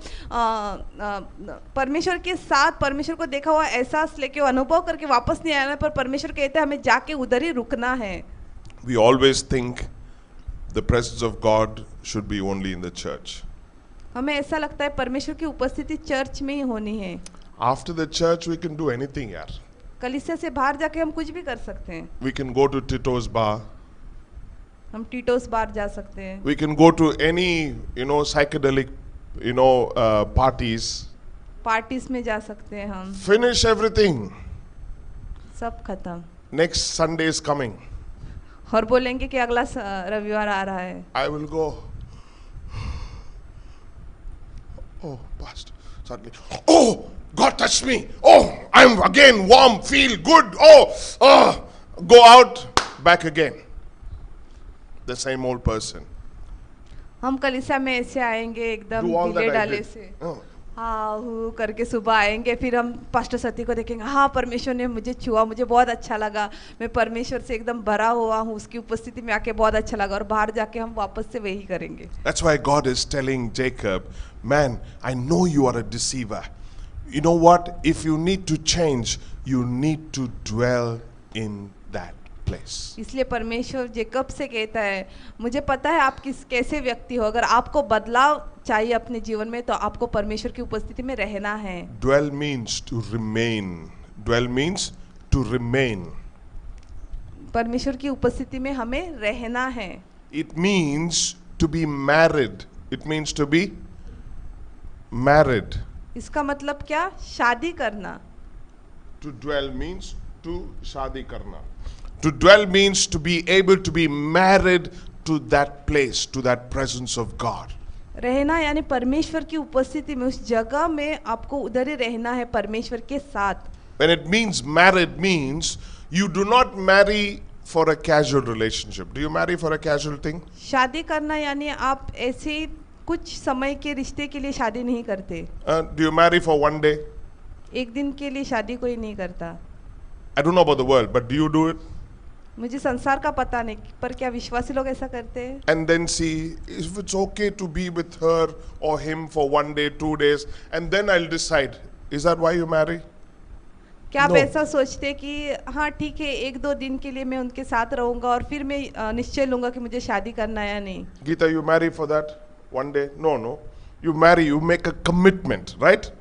परमेश्वर के साथ परमेश्वर को देखा हुआ एहसास लेके, वो अनुभव करके वापस नहीं आना है, पर परमेश्वर कहते हैं हमें जाके उधर ही रुकना है. We always think the presence of God should be only in the church. हमें ऐसा लगता है परमेश्वर की उपस्थिति चर्च में ही होनी है। After the church, we can do anything, yaar. कलीसिया से बाहर जाके हम कुछ भी कर सकते हैं। We can go to Tito's bar. हम टीटोस बार जा सकते हैं। We can go to any, psychedelic, parties. Parties में जा सकते हैं हम। Finish everything. सब खत्म। Next Sunday is coming. और बोलेंगे कि अगला रविवार आ रहा है। I will go. Oh, Pastor, suddenly. Oh, God touched me. Oh, I'm again warm, feel good. Oh, go out, back again. The same old person. हम कलीसिया में ऐसे आएंगे एकदम Do all ढीले that I डाले did. से, Oh. हाँ हूँ करके सुबह आएंगे, फिर हम पास्टर सती को देखेंगे, हाँ परमेश्वर ने मुझे छुआ, मुझे बहुत अच्छा लगा, मैं परमेश्वर से एकदम भरा हुआ हूँ, उसकी उपस्थिति में आके बहुत अच्छा लगा, और बाहर जाके हम वापस से वही करेंगे। That's why God is telling Jacob, man, I know you are a deceiver. You know what? If you need to change, you need to dwell in that place. इसलिए परमेश्वर जेकब से कहता है, मुझे पता है आप कैसे व्यक्ति हो, अगर आपको बदलाव चाहिए अपने जीवन में तो आपको परमेश्वर की उपस्थिति में रहना है। Dwell means to remain. Dwell means to remain. परमेश्वर की उपस्थिति में हमें रहना है। It means to be married. It means to be married. इसका मतलब क्या? शादी करना। To dwell means to शादी करना. To dwell means to be able to be married to that place, to that presence of God. रहना यानी परमेश्वर की उपस्थिति में, उस जगह में आपको उधर ही रहना है परमेश्वर के साथ। When it means married means you do not marry for a casual relationship. Do you marry for a casual thing? शादी करना यानी आप ऐसे कुछ समय के रिश्ते के लिए शादी नहीं करते। Do you marry for one day? एक दिन के लिए शादी कोई नहीं करता। I don't know about the world, but do you do it? मुझे संसार का पता नहीं, पर क्या विश्वासी लोग ऐसा करते हैं? And then see if it's okay to be with her or him for 1 day, 2 days, and then I'll decide. Is that why you marry? क्या आप No. ऐसा सोचते हैं कि हाँ ठीक है, 1-2 दिन के लिए मैं उनके साथ रहूंगा और फिर मैं निश्चय लूंगा कि मुझे शादी करना है या नहीं? Geeta, you marry for that 1 day? No. You marry, you make a commitment, right?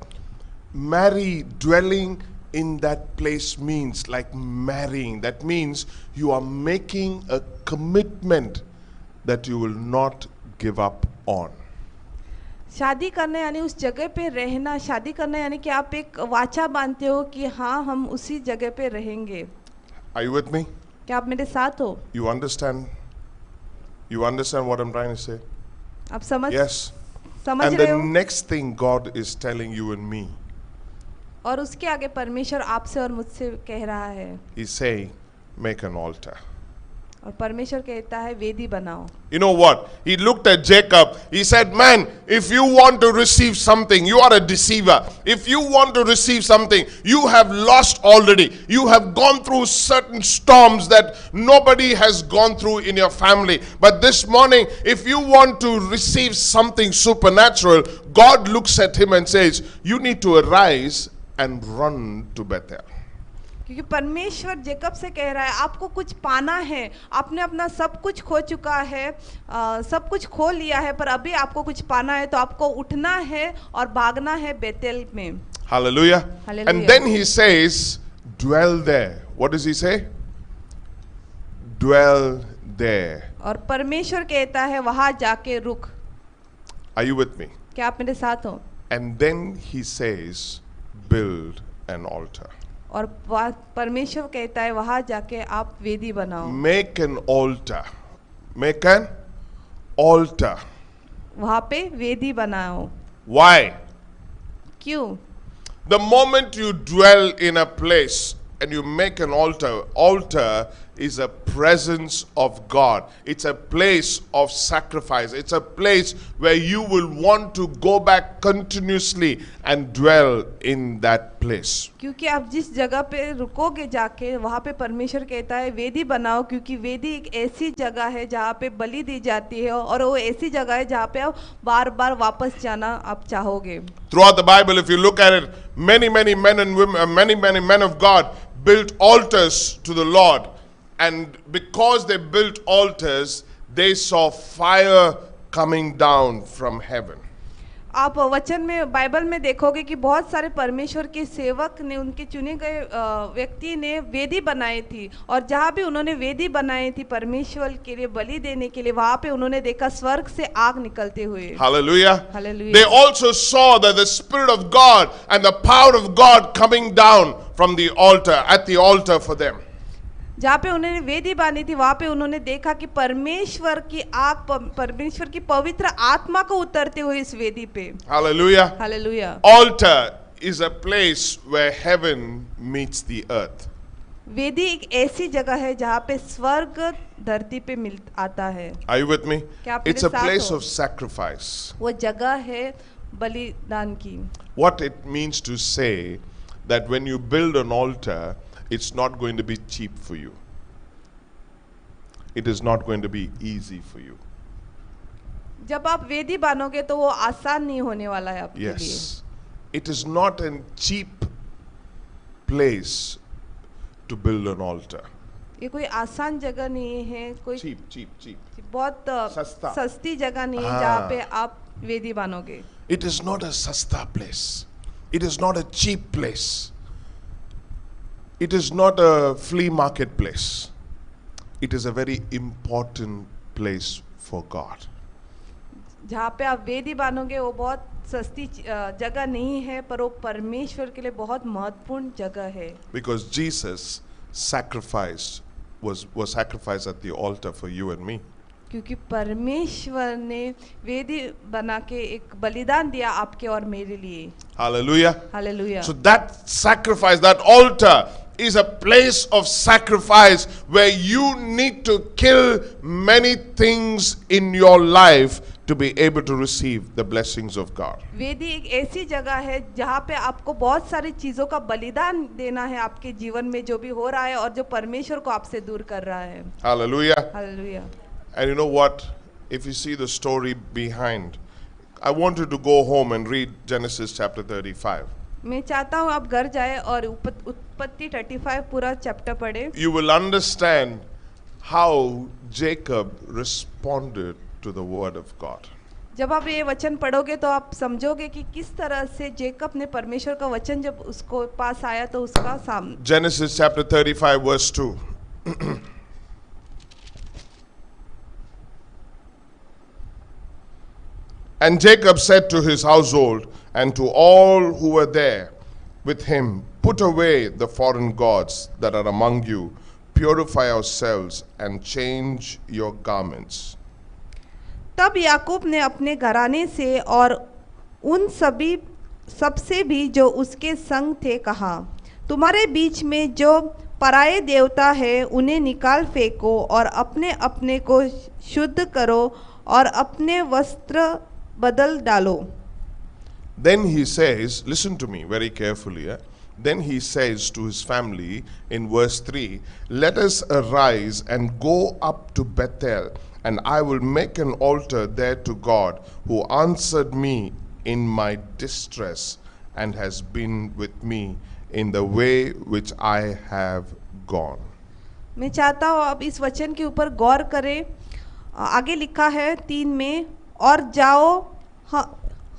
Marry, dwelling in that place means like marrying. That means you are making a commitment that you will not give up on. शादी करना यानी उस जगह पे रहना, शादी करना यानी कि आप एक वाचा बांधते हो कि हाँ हम उसी जगह पे रहेंगे। Are you with me? क्या आप मेरे साथ हो? You understand? You understand what I'm trying to say? आप समझ Yes. समझ And रहे the हो? next thing God is telling you and me, और उसके आगे परमेश्वर आपसे और मुझसे कह रहा है, He's saying, make an altar. और परमेश्वर कहता है वेदी बनाओ। You know what? He looked at Jacob. He said, man, if you want to receive something, you are a deceiver. If you want to receive something, you have lost already. You have gone through certain storms that nobody has gone through in your family. But this morning, if you want to receive something supernatural, God looks at him and says, you need to arise and run to Bethel. क्योंकि परमेश्वर Jacob से कह रहा है आपको कुछ पाना है, आपने अपना सब कुछ खो चुका है, सब कुछ खो लिया है, पर अभी आपको कुछ पाना है तो आपको उठना है और भागना है बेतेल में। Hallelujah. Hallelujah. And then he says, dwell there. What does he say? Dwell there. और परमेश्वर कहता है वहां जाके रुक। Are you with me? क्या आप मेरे साथ हो? And then he says, build an altar. और परमेश्वर कहता है वहां जाके आप वेदी बनाओ। Make an altar. Make an altar. वहां पे वेदी बनाओ। Why? क्यों? The moment you dwell in a place and you make an altar is a presence of God. It's a place of sacrifice. It's a place where you will want to go back continuously and dwell in that place. क्योंकि आप जिस जगह पे रुकोगे जाके वहाँ पे परमेश्वर कहता है वेदी बनाओ, क्योंकि वेदी एक ऐसी जगह है जहाँ पे बलि दी जाती है और वो ऐसी जगह है जहाँ पे आप बार बार वापस जाना आप चाहोगे। Throughout the Bible, if you look at it, many men and women, many men of God built altars to the Lord. And because they built altars, they saw fire coming down from heaven. आप वचन में Bible में देखोगे कि बहुत सारे परमेश्वर के सेवक ने उनके चुने गए व्यक्ति ने वेदी बनाई थी, और जहाँ भी उन्होंने वेदी बनाई थी परमेश्वर के लिए बलि देने के लिए, वहाँ पे उन्होंने देखा स्वर्ग से आग निकलते हुए। Hallelujah. Hallelujah. They also saw that the Spirit of God and the power of God coming down from the altar, at the altar for them. जहाँ पे उन्होंने वेदी बांधी थी वहाँ पे उन्होंने देखा कि परमेश्वर की आग, परमेश्वर की पवित्र आत्मा को उतरते हुए इस वेदी पे। Hallelujah. Hallelujah. Altar is a place where heaven meets the earth. वेदी एक ऐसी जगह है जहाँ पे स्वर्ग धरती पे मिल आता है। Are you with me? क्या आप मेरे It's a साथ place हो? of sacrifice. वो जगह है बलिदान की। What it means to say that when you build an altar, it's not going to be cheap for you. It is not going to be easy for you. जब आप वेदी बांधोगे तो वो आसान नहीं होने वाला है आपके लिए। Yes. It is not a cheap place to build an altar. ये कोई आसान जगह नहीं है, कोई Cheap. बहुत सस्ता। सस्ती जगह नहीं है हाँ। जहाँ पे आप वेदी बांधोगे। It is not a sasta place. It is not a cheap place. It is not a flea market place. It is a very important place for God. जहाँ पे आप वेदी बांधोगे वो बहुत सस्ती जगह नहीं है, पर वो परमेश्वर के लिए बहुत महत्वपूर्ण जगह है। Because Jesus was sacrificed at the altar for you and me. क्योंकि परमेश्वर ने वेदी बना के एक बलिदान दिया आपके और मेरे लिए। Hallelujah. Hallelujah. So that sacrifice, that altar is a place of sacrifice where you need to kill many things in your life to be able to receive the blessings of God. वेदी एक ऐसी जगह है जहाँ पे आपको बहुत सारी चीजों का बलिदान देना है आपके जीवन में, जो भी हो रहा है और जो परमेश्वर को आपसे दूर कर रहा है। Hallelujah. Hallelujah. And you know what? If you see the story behind, I want you to go home and read Genesis chapter 35. मैं चाहता हूँ आप घर जाए और उत्पत्ति 35 पूरा चैप्टर पढ़े। You will understand how Jacob responded to the word of God. जब आप ये वचन पढ़ोगे तो आप समझोगे कि किस तरह से जेकब ने परमेश्वर का वचन जब उसको पास आया तो उसका सामने। Genesis chapter 35 verse 2. And Jacob said to his household and to all who were there with him, put away the foreign gods that are among you, purify yourselves and change your garments. तब याकूब ने अपने घराने से और उन सबसे भी जो उसके संग थे कहा, तुम्हारे बीच में जो पराये देवता है उन्हें निकाल फेंको और अपने अपने को शुद्ध करो और अपने वस्त्र बदल डालो। Then he says, listen to me very carefully. Then he says to his family in verse 3, let us arise and go up to Bethel, and I will make an altar there to God, who answered me in my distress and has been with me in the way which I have gone. मैं चाहता हूँ आप इस वचन के ऊपर गौर करें। आगे लिखा है 3 में, और जाओ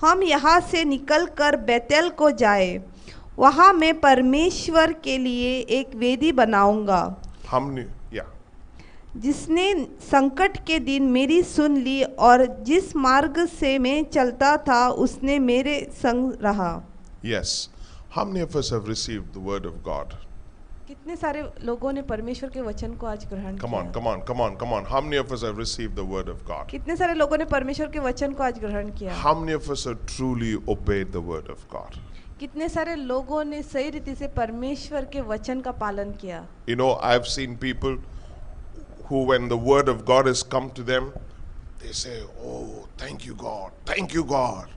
हम यहाँ से निकल कर बेतेल को जाए, वहाँ मैं परमेश्वर के लिए एक वेदी बनाऊंगा। हमने जिसने संकट के दिन मेरी सुन ली और जिस मार्ग से मैं चलता था उसने मेरे संग रहा। Yes. How many of us have received the word of God? कितने सारे लोगों ने परमेश्वर के वचन को आज ग्रहण किया? Come on. How many of us have received the word of God? कितने सारे लोगों ने परमेश्वर के वचन को आज ग्रहण किया? How many of us have truly obeyed the word of God? कितने सारे लोगों ने सही रीति से परमेश्वर के वचन का पालन किया? You know, I've seen people who, when the word of God has come to them, they say, oh, thank you God.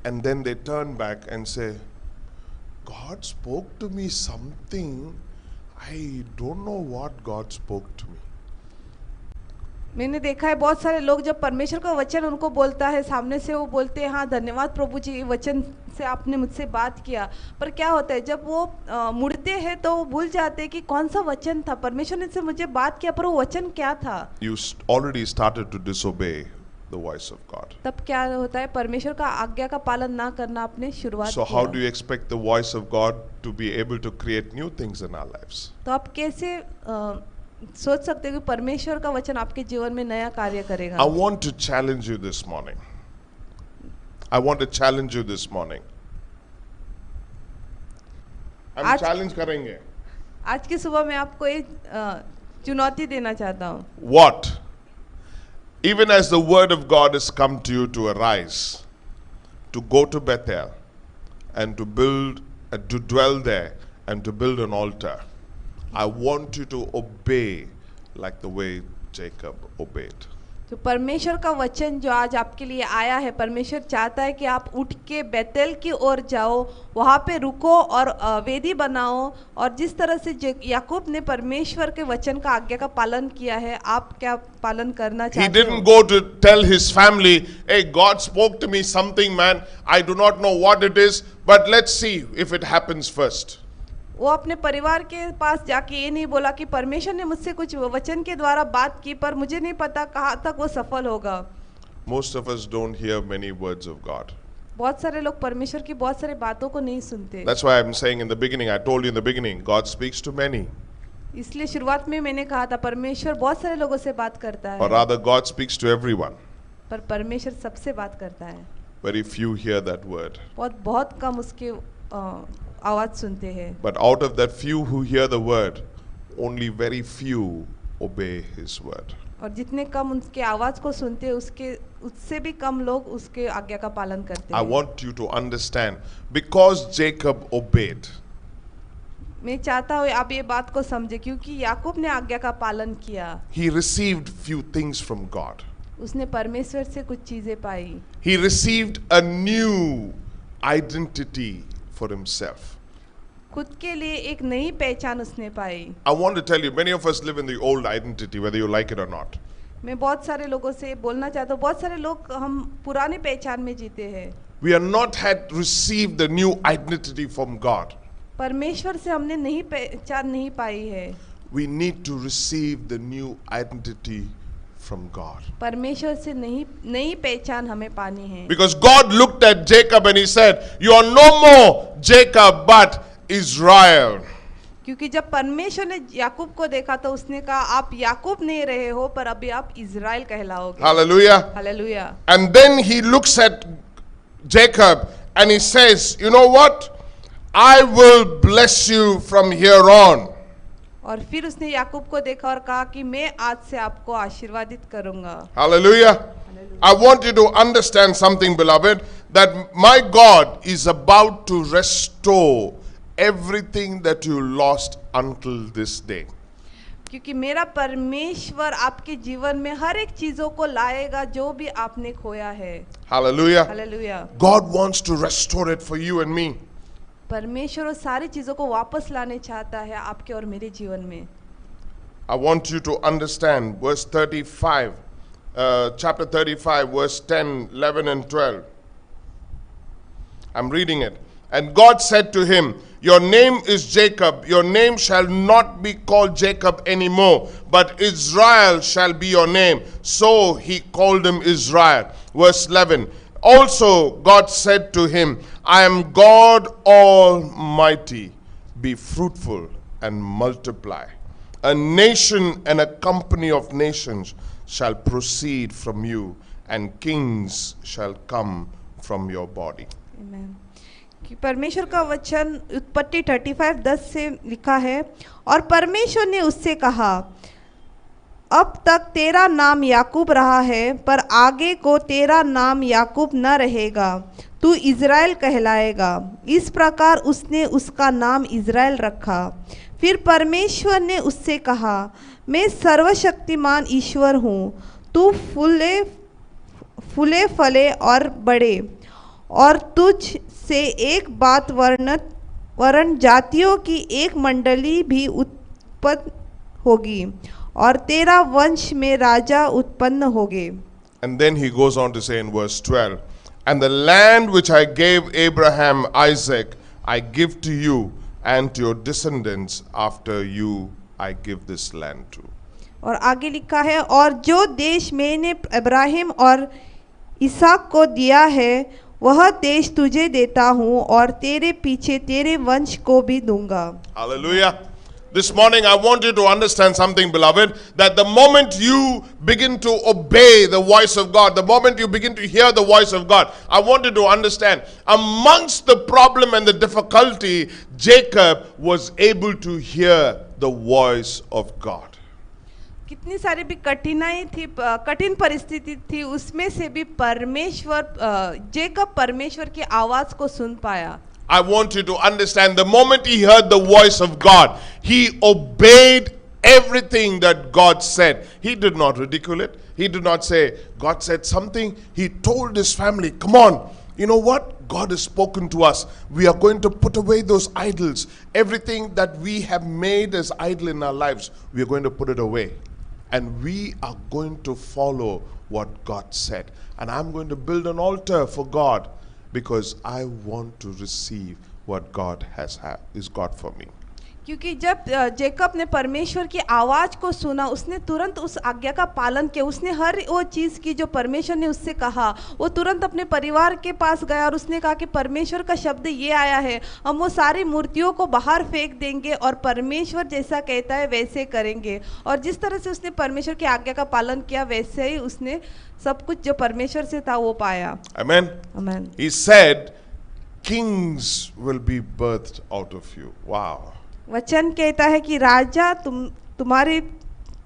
And then they turn back and say, God spoke to me something. I don't know what God spoke to me. मैंने देखा है बहुत सारे लोग जब परमेश्वर का वचन उनको बोलता है सामने से, वो बोलते हैं हाँ धन्यवाद प्रभु जी, वचन से आपने मुझसे बात किया। पर क्या होता है जब वो मुड़ते हैं तो वो भूल जाते हैं कि कौन सा वचन था, परमेश्वर ने से मुझे बात किया पर वो वचन क्या था। You already started to disobey the voice of God. तब क्या होता है, परमेश्वर का आज्ञा का पालन ना करना आपने शुरुआत So how do किया। you expect the voice of God to be able to create new things in our lives? तो आप कैसे सोच सकते हो कि परमेश्वर का वचन आपके जीवन में नया कार्य करेगा। I want to challenge you this morning. I want to challenge you this morning. हम आज- challenge करेंगे. आज की सुबह मैं आपको एक चुनौती देना चाहता हूँ। What? Even as the word of God has come to you to arise, to go to Bethel and to build, to dwell there and to build an altar, I want you to obey like the way Jacob obeyed. तो परमेश्वर का वचन जो आज आपके लिए आया है, परमेश्वर चाहता है कि आप उठ के बेतेल की ओर जाओ, वहाँ पे रुको और वेदी बनाओ, और जिस तरह से याकूब ने परमेश्वर के वचन का आज्ञा का पालन किया है, आप क्या पालन करना He चाहते हो? didn't go to tell his family, hey, God spoke to me something, man. I do not know what it is, but let's see if it happens first. वो अपने परिवार के पास जाके ये नहीं बोला कि परमेश्वर ने मुझसे कुछ वचन के द्वारा बात की, पर मुझे नहीं पता कहाँ तक वो सफल होगा। Most of us don't hear many words of God. बहुत सारे लोग परमेश्वर की बहुत सारी बातों को नहीं सुनते। That's why I'm saying in the beginning, I told you in the beginning, God speaks to many, इसलिए शुरुआत में मैंने कहा था परमेश्वर बहुत सारे लोगों से बात करता or है, rather, God speaks to everyone. पर परमेश्वर सबसे बात करता है। Very few hear that word. बहुत कम उसके आवाज सुनते हैं। But out of that few who hear the word, only very few obey his word. और जितने कम उसके आवाज को सुनते हैं, उससे भी कम लोग उसके आज्ञा का पालन करते I हैं। want you to understand, because Jacob obeyed, मैं चाहता हूँ आप ये बात को समझे, क्योंकि याकूब ने आज्ञा का पालन किया, he received few things from God. उसने परमेश्वर से कुछ चीजें पाई। He received a new identity for himself. खुद के लिए एक नई पहचान उसने पाई। I want to tell you, many of us live in the old identity, whether you like it or not. मैं बहुत सारे लोगों से बोलना चाहता हूँ, बहुत सारे लोग हम पुरानी पहचान में जीते हैं। We are not had received the new identity from God. परमेश्वर से हमने नई पहचान नहीं पाई है। We need to receive the new identity from God. परमेश्वर से नई पहचान हमें पानी है। Because God looked at Jacob and he said, you are no more Jacob but Israel. क्योंकि जब परमेश्वर ने याकूब को देखा तो उसने कहा आप याकूब नहीं रहे हो, पर अभी आप Israel कहलाओगे। Hallelujah. Hallelujah. And then he looks at Jacob and he says, you know what? I will bless you from here on. और फिर उसने याकूब को देखा और कहा कि मैं आज से आपको आशीर्वादित करूंगा। Hallelujah. I want you to understand something, beloved, that my God is about to restore everything that you lost until this day. क्योंकि मेरा परमेश्वर आपके जीवन में हर एक चीजों को लाएगा जो भी आपने खोया है। Hallelujah. Hallelujah. God wants to restore it for you and me. परमेश्वर उस सारी चीजों को वापस लाने चाहता है आपके और मेरे जीवन में। I want you to understand verse 35, chapter 35, verse 10, 11 and 12. I'm reading it. And God said to him, your name is Jacob. Your name shall not be called Jacob anymore, but Israel shall be your name. So he called him Israel. Verse 11. Also God said to him, I am God Almighty. Be fruitful and multiply. A nation and a company of nations shall proceed from you, and kings shall come from your body. Amen. कि परमेश्वर का वचन उत्पत्ति 35:10 से लिखा है, और परमेश्वर ने उससे कहा, अब तक तेरा नाम याकूब रहा है, पर आगे को तेरा नाम याकूब न रहेगा, तू इज़राइल कहलाएगा। इस प्रकार उसने उसका नाम इज़राइल रखा। फिर परमेश्वर ने उससे कहा, मैं सर्वशक्तिमान ईश्वर हूँ, तू फूले फले और बढ़े, और तुझ से एक बात वर्ण जातियों की एक मंडली भी उत्पन्न होगी, और तेरा वंश में राजा उत्पन्न होंगे। And then he goes on to say in verse 12, and the land which I gave Abraham, Isaac, I give to you and to your descendants after you, I give this land to. और आगे लिखा है, और जो देश मैंने इब्राहिम और इसहाक को दिया है वह देश तुझे देता हूँ और तेरे पीछे तेरे वंश को भी दूंगा। Hallelujah. This morning I want you to understand something, beloved, that the moment you begin to obey the voice of God, the moment you begin to hear the voice of God, I want you to understand, amongst the problem and the difficulty, Jacob was able to hear the voice of God. कितनी सारी भी कठिनाई थी, कठिन परिस्थिति थी, उसमें से भी जेकब परमेश्वर की आवाज को सुन पाया। I want you to understand, the moment he heard the voice of God, he obeyed everything that God said. He did not ridicule it. He did not say, God said something. He told his family, come on, you know what? God has spoken to us. We are going to put away those idols. Everything that we have made as idol in our lives, we are going to put it away. And we are going to follow what God said. And I'm going to build an altar for God, because I want to receive what God is got for me. क्योंकि जब Jacob ने परमेश्वर की आवाज को सुना, उसने तुरंत उस आज्ञा का पालन किया। उसने हर वो चीज़ की जो परमेश्वर ने उससे कहा, वो तुरंत अपने परिवार के पास गया और उसने कहा कि परमेश्वर का शब्द ये आया है, हम वो सारी मूर्तियों को बाहर फेंक देंगे और परमेश्वर जैसा कहता है वैसे करेंगे। और जिस तरह से उसने परमेश्वर की आज्ञा का पालन किया, वैसे ही उसने सब कुछ जो परमेश्वर से था वो पाया। Amen. Amen. He said, kings will be birthed out of you. Wow. वचन कहता है कि राजा तुम्हारी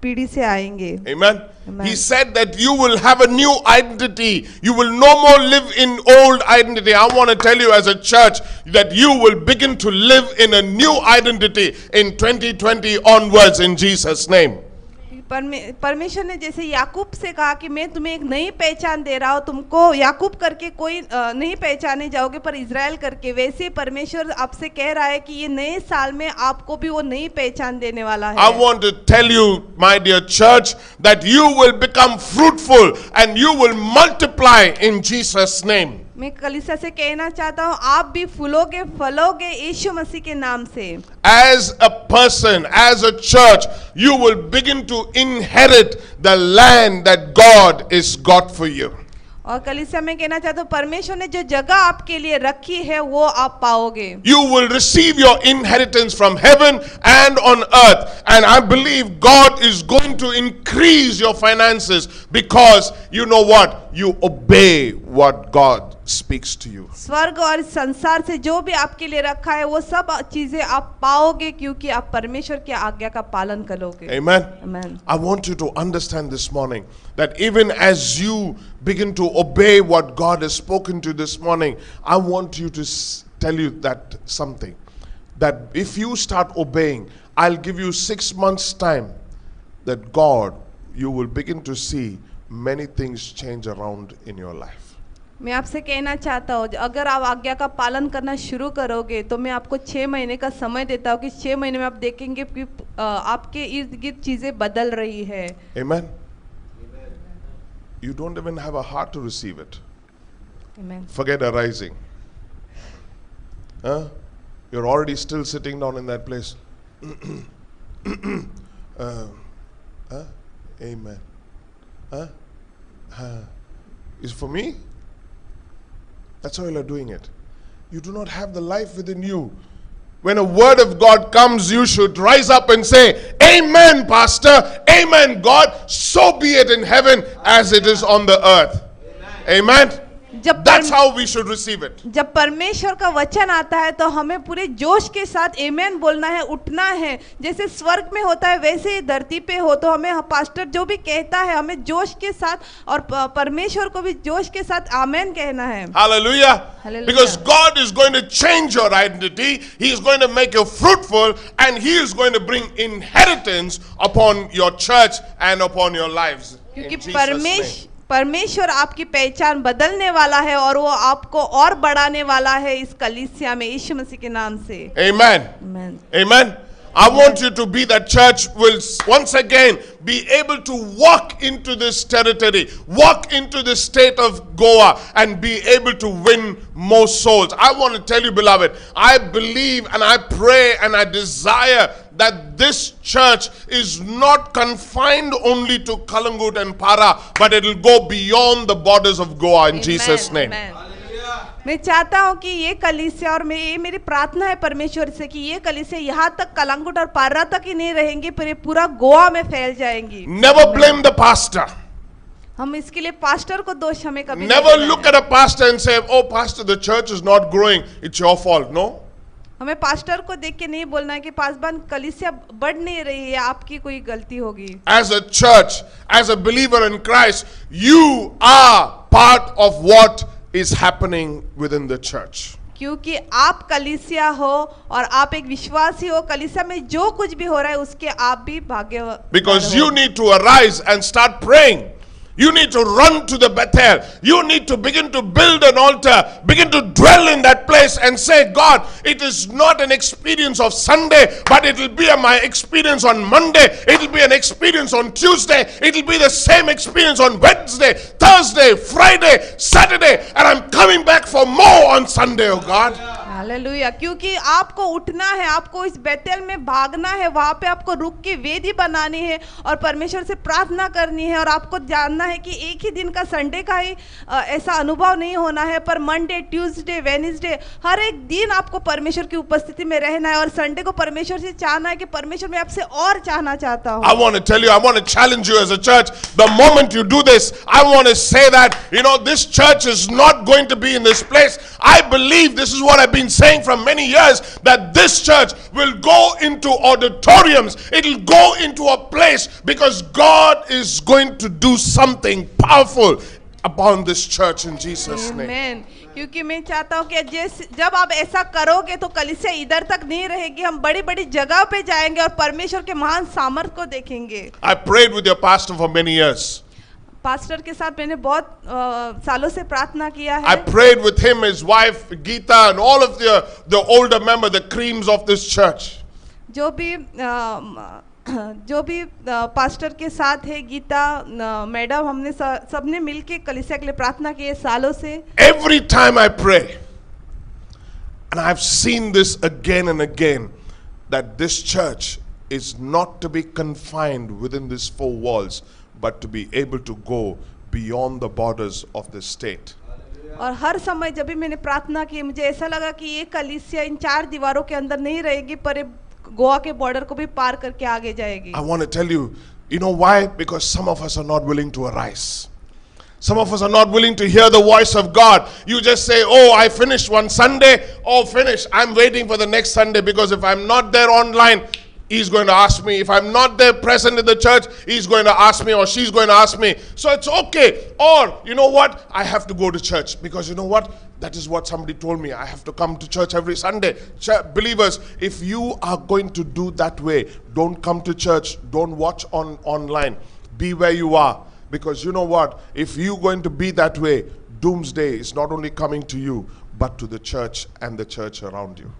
पीढ़ी से आएंगे। Amen. Amen. He said that you will have a new identity. You will no more live in old identity. I want to tell you as a church that you will begin to live in a new identity in 2020 onwards in Jesus' name. परमेश्वर ने जैसे याकूब से कहा कि मैं तुम्हें एक नई पहचान दे रहा हूँ, तुमको याकूब करके कोई नहीं पहचाने जाओगे पर इज़राइल करके, वैसे परमेश्वर आपसे कह रहा है कि ये नए साल में आपको भी वो नई पहचान देने वाला है। I want to tell you, my dear church, that you will become fruitful and you will multiply in Jesus' name. मैं कलीसिया से कहना चाहता हूँ, आप भी फूलोगे फलोगे यीशु मसीह के नाम से। As a person, as a church, you will begin to inherit the land that God is got for you. और कलीसिया में कहना चाहता हूँ, परमेश्वर ने जो जगह आपके लिए रखी है वो आप पाओगे। You will receive your inheritance from heaven and on earth, and I believe God is going to increase your finances because you know what? You obey what God speaks to you. स्वर्ग और संसार से जो भी आपके लिए रखा है वो सब चीजें आप पाओगे क्योंकि आप परमेश्वर की आज्ञा का पालन करोगे। Amen. Amen. I want you to understand this morning that even as you begin to obey what God has spoken to you this morning, I want you to tell you that something, that if you start obeying, I'll give you 6 months time, that God, you will begin to see many things change around in your life. मैं आपसे कहना चाहता हूँ, अगर आप आज्ञा का पालन करना शुरू करोगे तो मैं आपको 6 महीने का समय देता हूँ कि 6 महीने में आप देखेंगे कि आपके इर्द गिर्द चीजें बदल रही है। Amen. You don't even have a heart to receive it. Amen. Forget arising. Huh? You're already still sitting down in that place. Amen. Is for me? That's how you are doing it. You do not have the life within you. When a word of God comes, you should rise up and say, Amen, Pastor. Amen, God. So be it in heaven as it is on the earth. Amen. That's how we should receive it. जब परमेश्वर का वचन आता है तो हमें पूरे जोश के साथ आमेन बोलना है, उठना है। जैसे स्वर्ग में होता है वैसे ही धरती पे हो, तो हमें पास्टर जो भी कहता है हमें जोश के साथ और परमेश्वर को भी जोश के साथ आमेन कहना है। Hallelujah. Hallelujah. Because God is going to change your identity. He is going to make you fruitful, and He is going to bring inheritance upon your church and upon your lives. क्योंकि परमेश्वर आपकी पहचान बदलने वाला है और वो आपको और बढ़ाने वाला है इस कलीसिया में यीशु मसीह के नाम से। Amen. Amen. Amen. I want you to be that church will once again be able to walk into this territory, walk into the state of Goa and be able to win more souls. I want to tell you, beloved, I believe and I pray and I desire that this church is not confined only to Kalangut and Para, but it will go beyond the borders of Goa in Jesus' name. Amen. मैं चाहता हूँ कि ये कलीसिया और ये मेरी प्रार्थना है परमेश्वर से कि ये कलीसिया यहाँ तक कलंगुट और पारा तक ही नहीं रहेंगी, पर ये पूरा गोवा में फैल जाएंगी. Never blame the pastor. हम इसके लिए पास्टर को दोष हमें कभी Never look at a pastor and say, "Oh, pastor, the church is not growing. It's your fault." No. हमें पास्टर को देख के नहीं बोलना है कि पासबान कलीसिया बढ़ नहीं रही है, आपकी कोई गलती होगी. As a church, as a believer in Christ, you are part of what is happening within the church. क्योंकि आप कलीसिया हो और आप एक विश्वासी हो, कलीसिया में जो कुछ भी हो रहा है उसके आप भी भाग्यवान हो. Because you need to arise and start praying. You need to run to the Bethel. You need to begin to build an altar. Begin to dwell in that place and say, God, it is not an experience of Sunday, but it will be my experience on Monday. It will be an experience on Tuesday. It will be the same experience on Wednesday, Thursday, Friday, Saturday. And I'm coming back for more on Sunday, oh God. Hallelujah. क्योंकि आपको उठना है, आपको इस बेतेल में भागना है, वहां पे आपको रुक के वेदी बनानी है और परमेश्वर से प्रार्थना करनी है. और आपको जानना है कि एक ही दिन का संडे का ही ऐसा अनुभव नहीं होना है, पर मंडे, ट्यूसडे, वेडनेसडे हर एक दिन आपको परमेश्वर की उपस्थिति में रहना है. और संडे को परमेश्वर से चाहना है कि परमेश्वर मैं आपसे और चाहना चाहता हूँ. I want to tell you, I want to challenge you as a church. The moment you do this, I want to say that, this church is not going to be in this place. I believe, this is what I've been saying from many years, that this church will go into auditoriums. It will go into a place because God is going to do something powerful upon this church in Jesus' name. Amen. क्योंकि मैं चाहता हूँ कि जब आप ऐसा करोगे तो कलीसिया इधर तक नहीं रहेगी, हम बड़ी बड़ी जगह पे जाएंगे और परमेश्वर के महान सामर्थ को देखेंगे. I prayed with your pastor for many years. Pastor के साथ मैंने बहुत सालों से प्रार्थना किया है. I prayed with him, his wife Geeta, and all of the older members, the creams of this church. जो भी पास्टर के साथ है, गीता मैडम, हमने सबने मिलके कलीसिया के लिए प्रार्थना की है सालों से. Every time I pray, and I've seen this again and again, that this church is not to be confined within these four walls, but to be able to go beyond the borders of the state. और हर समय जब भी मैंने प्रार्थना की, मुझे ऐसा लगा कि ये कलीसिया इन चार दीवारों के अंदर नहीं रहेगी, पर गोवा के बॉर्डर को भी पार करके आगे जाएगी. I want to tell you, you know why? Because some of us are not willing to arise. Some of us are not willing to hear the voice of God. You just say, "Oh, I finished one Sunday. Oh, finished. I'm waiting for the next Sunday, because if I'm not there online, he's going to ask me. If I'm not there present in the church, he's going to ask me, or she's going to ask me. So it's okay." Or, you know what? I have to go to church because, you know what? That is what somebody told me. I have to come to church every Sunday. Believers, if you are going to do that way, don't come to church. Don't watch online. Be where you are. Because you know what? If you're going to be that way, doomsday is not only coming to you, but to the church and the church around you.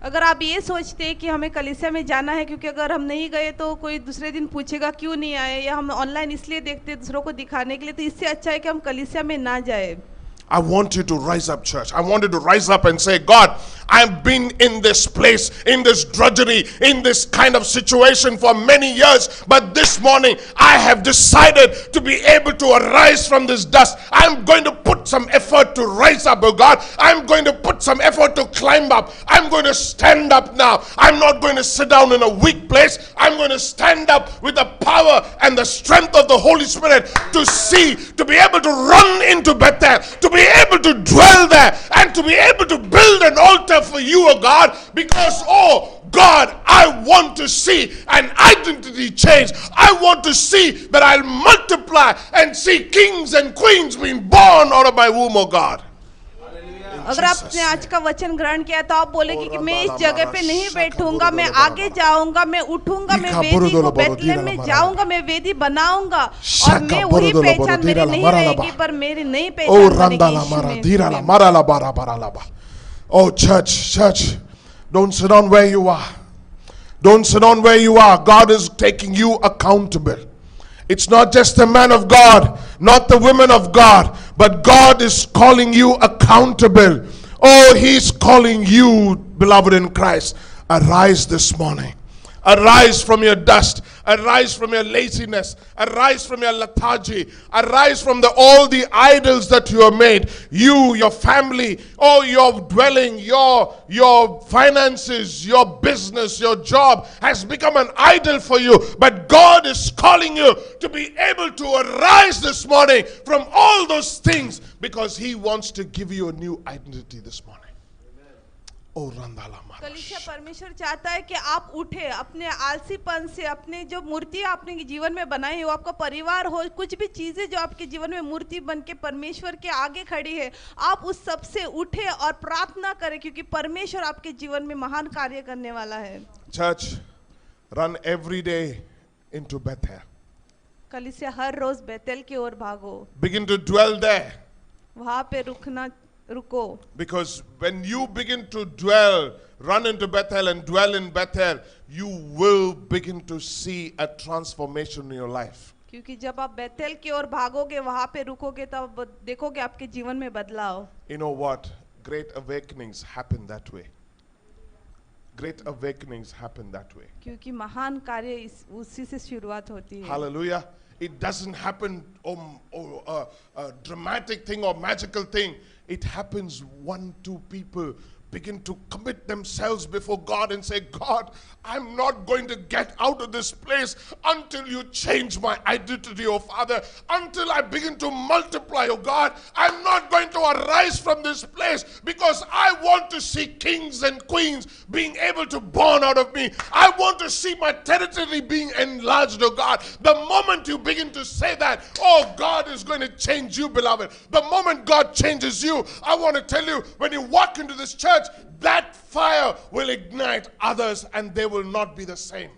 अगर आप ये सोचते हैं कि हमें कलीसिया में जाना है क्योंकि अगर हम नहीं गए तो कोई दूसरे दिन पूछेगा क्यों नहीं आए, या हम ऑनलाइन इसलिए देखते हैं दूसरों को दिखाने के लिए, तो इससे अच्छा है कि हम कलीसिया में ना जाए. I want you to rise up, church. I want you to rise up and say, "God, I've been in this place, in this drudgery, in this kind of situation for many years, but this morning I have decided to be able to arise from this dust. I'm going to put some effort to rise up, oh God. I'm going to put some effort to climb up. I'm going to stand up now. I'm not going to sit down in a weak place. I'm going to stand up with the power and the strength of the Holy Spirit to be able to run into Bethel, to be able to dwell there, and to be able to build an altar for you, oh God, because, oh God, I want to see an identity change. I want to see that I'll multiply and see kings and queens being born out of my womb, oh God. अगर आपने आज का वचन ग्रहण किया तो आप बोलेंगे कि मैं इस जगह पे नहीं बैठूंगा, मैं आगे जाऊंगा, मैं उठूंगा, मैं वेदी को बेथलेहम में जाऊंगा, मैं वेदी बनाऊंगा, और मैं वही पहचान मेरी नहीं रहेगी, पर मेरी नई पहचान बनेगी. Oh church, don't sit down where you are. Don't sit on where you are. God is taking you accountable. It's not just the man of God, not the women of God, but God is calling you accountable. Oh, He's calling you, beloved in Christ. Arise this morning. Arise from your dust. Arise from your laziness. Arise from your lethargy. Arise from all the idols that you have made. You, your family, oh, your dwelling, your finances, your business, your job has become an idol for you. But God is calling you to be able to arise this morning from all those things, because He wants to give you a new identity this morning. Oh, Randala कलीसिया परमेश्वर चाहता है कि आप उठे अपने आलसीपन से, अपने जो मूर्ति आपने जीवन में बनाई हो, आपका परिवार हो, कुछ भी चीजें जो आपके जीवन में मूर्ति बन के परमेश्वर के आगे खड़ी है, आप उस सब से उठे और प्रार्थना करें, क्योंकि परमेश्वर आपके जीवन में महान कार्य करने वाला है. Church, run every day into Bethel. कलीसिया हर रोज बेतेल की ओर भागो. Begin to dwell there. वहां पे रुको. Because when you begin to dwell, run into Bethel and dwell in Bethel, you will begin to see a transformation in your life. क्योंकि जब आप बेतेल की ओर भागोगे, वहां पे रुकोगे, तब देखोगे आपके जीवन में बदलाव. You know what? Great awakenings happen that way. Great awakenings happen that way. क्योंकि महान कार्य उसी से शुरुआत होती है. Hallelujah. It doesn't happen a dramatic thing or magical thing. It happens 1-2 people begin to commit themselves before God and say, God, I'm not going to get out of this place until you change my identity, oh Father. Until I begin to multiply, oh God. I'm not going to arise from this place, because I want to see kings and queens being able to born out of me. I want to see my territory being enlarged, oh God. The moment you begin to say that, oh, God is going to change you, beloved. The moment God changes you, I want to tell you, when you walk into this church, that fire will ignite others and they will not be the same.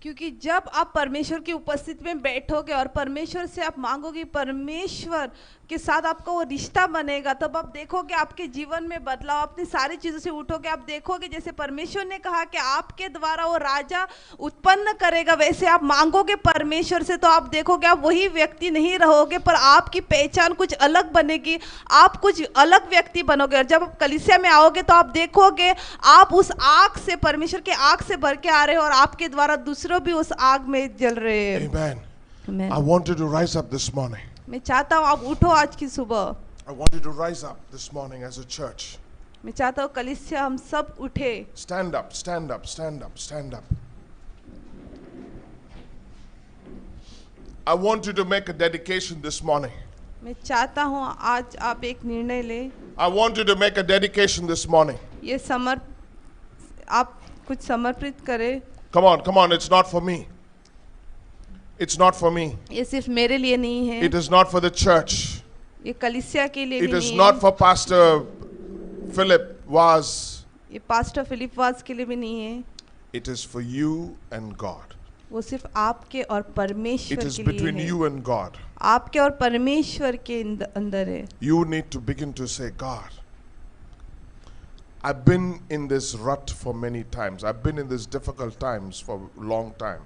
क्योंकि जब आप परमेश्वर की उपस्थिति में बैठोगे और परमेश्वर से आप मांगोगे, परमेश्वर के साथ आपका वो रिश्ता बनेगा, तब आप देखोगे आपके जीवन में बदलाव, अपनी सारी चीज़ों से उठोगे. आप देखोगे जैसे परमेश्वर ने कहा कि आपके द्वारा वो राजा उत्पन्न करेगा, वैसे आप मांगोगे परमेश्वर से, तो आप देखोगे आप वही व्यक्ति नहीं रहोगे, पर आपकी पहचान कुछ अलग बनेगी, आप कुछ अलग व्यक्ति बनोगे. और जब आप कलीसिया में आओगे तो आप देखोगे आप उस आग से, परमेश्वर के आग से भर के आ रहे हो, और आपके द्वारा दूसरों भी उस आग में जल रहे हैं. Amen. Amen. I want you to rise up this morning. मैं चाहता हूँ आप उठो आज की सुबह. I want you to rise up this morning as a church. मैं चाहता हूँ कलीसिया हम सब उठे. Stand up, stand up, stand up, stand up. I want you to make a dedication this morning. मैं चाहता हूँ आज आप एक निर्णय ले. I want you to make a dedication this morning. ये आप कुछ समर्पित करें. Come on, it's not for me. It's not for me. ये सिर्फ मेरे लिए नहीं है. It is not for the church. ये कलीसिया के लिए It भी is नहीं not है. for Pastor Philip Vaz. ये पास्टर फिलिप वाज के लिए भी नहीं है. It is for you and God. वो सिर्फ आपके और परमेश्वर It is के लिए between है. you and God. आपके और परमेश्वर के अंदर है. You need to begin to say, God, I've been in this rut for many times. I've been in these difficult times for a long time.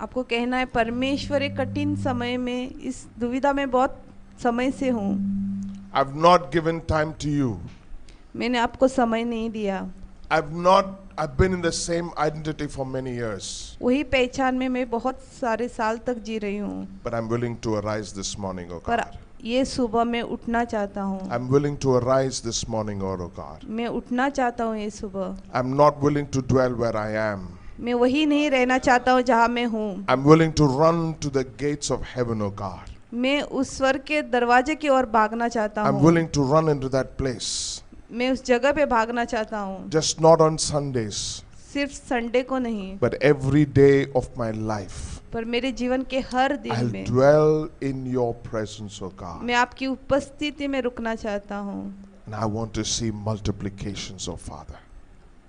आपको कहना है, परमेश्वर एक कठिन समय में, इस दुविधा में बहुत समय से हूँ. I've not given time to you. मैंने आपको समय नहीं दिया. I've been in the same identity for many years. वही पहचान में मैं बहुत सारे साल तक जी रही हूँ. But I'm willing to arise this morning, oh पर God. ये सुबह मैं उठना चाहता हूँ. I'm willing to arise this morning, oh God. मैं उठना चाहता हूँ ये सुबह. I'm not willing to dwell where I am. मैं वही नहीं रहना चाहता हूँ जहाँ मैं हूँ. I'm willing to run to the gates of heaven, oh God. मैं उस स्वर्ग के दरवाजे की ओर भागना चाहता I'm हूँ. willing to run into that place. मैं उस जगह पे भागना चाहता हूँ. Just not on Sundays, सिर्फ संडे को नहीं, but every day of my life. पर मेरे जीवन के हर दिन I'll में dwell in your presence, oh God. मैं आपकी उपस्थिति में रुकना चाहता हूँ. And I want to see multiplications, oh Father.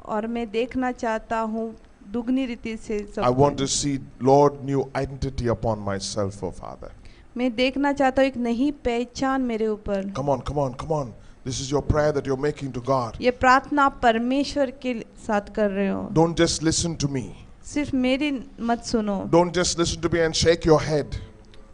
और मैं देखना चाहता हूँ दुगनी रीति से सब. I want to see, Lord, new identity upon myself, oh Father. मैं देखना चाहता हूँ एक नई पहचान मेरे ऊपर. Come on. This is your prayer that you're making to God. ये प्रार्थना आप परमेश्वर के साथ कर रहे हो. Don't just listen to me. सिर्फ मेरी मत सुनो. Don't just listen to me and shake your head.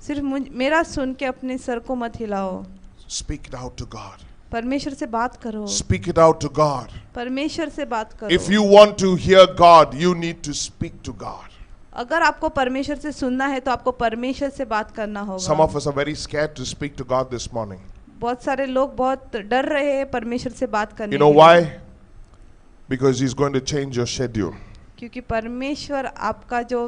सिर्फ मेरा सुन के अपने सर को मत हिलाओ. Speak it out to God. परमेश्वर से बात करो. Speak it out to God. परमेश्वर से बात करो. If you want to hear God, you need to speak to God. अगर आपको परमेश्वर से सुनना है तो आपको परमेश्वर से बात करना होगा. Some of us are very scared to speak to God this morning. बहुत सारे लोग बहुत डर रहे हैं परमेश्वर से बात करने You know के लिए. why? Because He's going to change your schedule. क्योंकि परमेश्वर आपका जो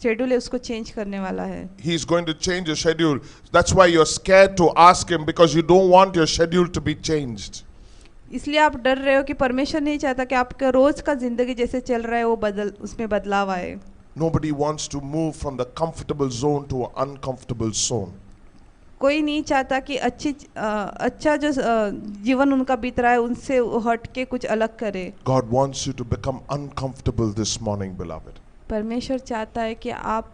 शेड्यूल है उसको चेंज करने वाला है. He's going to change your schedule. That's why you're scared to ask Him, because you don't want your schedule to be changed. इसलिए आप डर रहे हो कि परमेश्वर नहीं चाहता कि आपका रोज का जिंदगी जैसे चल रहा है वो उसमें बदलाव आए. Nobody wants to move from the comfortable zone to an uncomfortable zone. कोई नहीं चाहता कि अच्छा जो जीवन उनका बीत रहा है उनसे हट के कुछ अलग करे. God wants you to become uncomfortable this morning, beloved. परमेश्वर चाहता है कि आप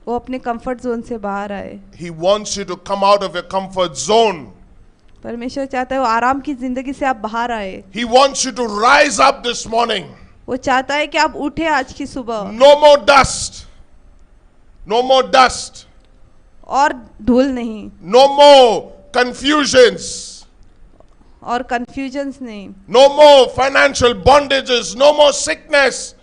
वो अपने कंफर्ट जोन से बाहर आए. He wants you to come out of your comfort zone. परमेश्वर चाहता है वो आराम की जिंदगी से आप बाहर आए. He wants you to rise up this morning. वो चाहता है कि आप उठे आज की सुबह. No more dust. No more dust. और धूल नहीं. No more confusions. और कंफ्यूजन्स नहीं. No more financial bondages. No more sickness.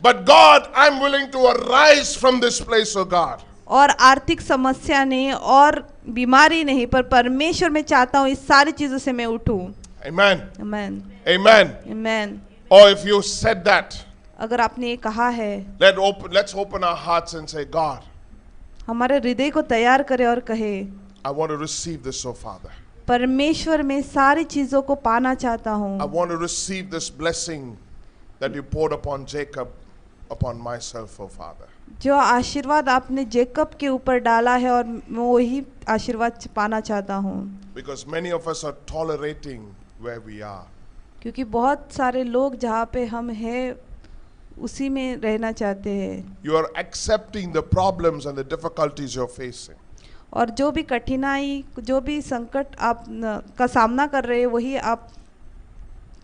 But God, I'm willing to arise from this place, oh God. और आर्थिक समस्या नहीं और बीमारी नहीं, पर परमेश्वर मैं चाहता हूँ इस सारी चीजों से मैं उठूं. Amen. Amen. Amen. Amen. Or if you said that, अगर आपने ये कहा है, let's open our hearts and say, God, हमारे हृदय को तैयार करे और कहे, I want to receive this, oh Father. परमेश्वर मैं सारी चीजों को पाना चाहता I हूँ. want to receive this blessing that you poured upon Jacob, upon myself, oh Father. जो आशीर्वाद आपने जेकब के ऊपर डाला है और मैं वही आशीर्वाद पाना चाहता हूँ. Because many of us are tolerating where we are. क्योंकि बहुत सारे लोग जहाँ पे हम हैं उसी में रहना चाहते हैं. You are accepting the problems and the difficulties you're facing. और जो भी कठिनाई, जो भी संकट आप का सामना कर रहे हैं वही आप